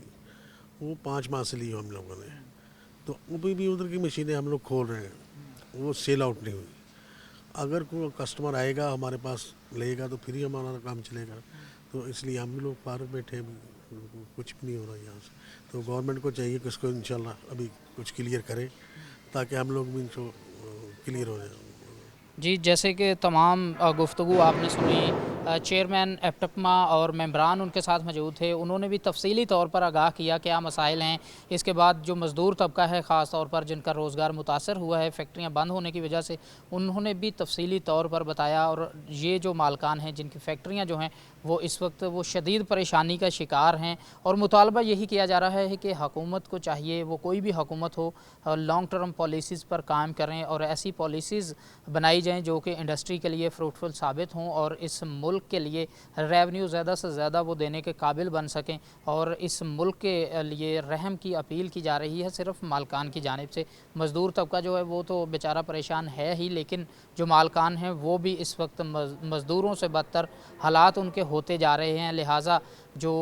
वो 5 माह से ली हम लोगों ने। तो अभी भी उधर की मशीनें हम लोग खोल रहे हैं, वो सेल आउट नहीं हुई। अगर कोई कस्टमर आएगा हमारे पास लेगा तो फिर ही हमारा काम चलेगा। तो इसलिए हम भी लोग पार्क बैठे हैं, कुछ भी नहीं हो रहा यहाँ से। तो गवर्नमेंट को चाहिए कि उसको इंशाल्लाह अभी कुछ क्लियर करे ताकि हम लोग भी इनको क्लियर हो जाए। जी, जैसे कि तमाम गुफ्तगू आपने सुनी चेयरमैन एप्टपमा और मेंबरान उनके साथ मौजूद थे। उन्होंने भी तफसीली तौर पर आगाह किया क्या मसाइल हैं। इसके बाद जो मज़दूर तबका है ख़ास तौर पर जिनका रोज़गार मुतासर हुआ है फैक्ट्रियाँ बंद होने की वजह से, उन्होंने भी तफसीली तौर पर बताया। और ये जो मालकान हैं जिनकी फैक्ट्रियाँ जो हैं वो इस वक्त वो शदीद परेशानी का शिकार हैं और मुतालबा यही किया जा रहा है कि हुकूमत को चाहिए, वो कोई भी हुकूमत हो, लॉन्ग टर्म पॉलिसीज़ पर काम करें और ऐसी पॉलिसीज़ बनाई जाएं जो कि इंडस्ट्री के लिए फ्रूटफुल साबित हों और इस मुल्क के लिए रेवेन्यू ज़्यादा से ज़्यादा वो देने के काबिल बन सकें। और इस मुल्क के लिए रहम की अपील की जा रही है सिर्फ मालकान की जानिब से। मज़दूर तबका जो है वो तो बेचारा परेशान है ही, लेकिन जो मालकान हैं वो भी इस वक्त मज़दूरों से बदतर हालात उनके होते जा रहे हैं। लिहाजा जो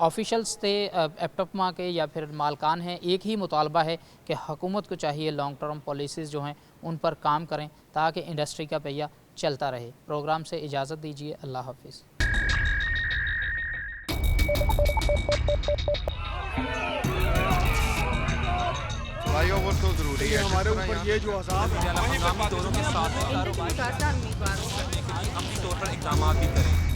ऑफिशल्स थे एप्टपमा के या फिर मालकान हैं, एक ही मुतालबा है कि हुकूमत को चाहिए लॉन्ग टर्म पॉलिसीज़ जो हैं उन पर काम करें ताकि इंडस्ट्री का पहिया चलता रहे। प्रोग्राम से इजाज़त दीजिए, अल्लाह हाफिज़। फ्लाईओवर तो ज़रूरी है हमारे ऊपर ये जो हंगामी दौरों के साथ कारोबार करने के लिए अमली तौर पर इक़दाम भी करें।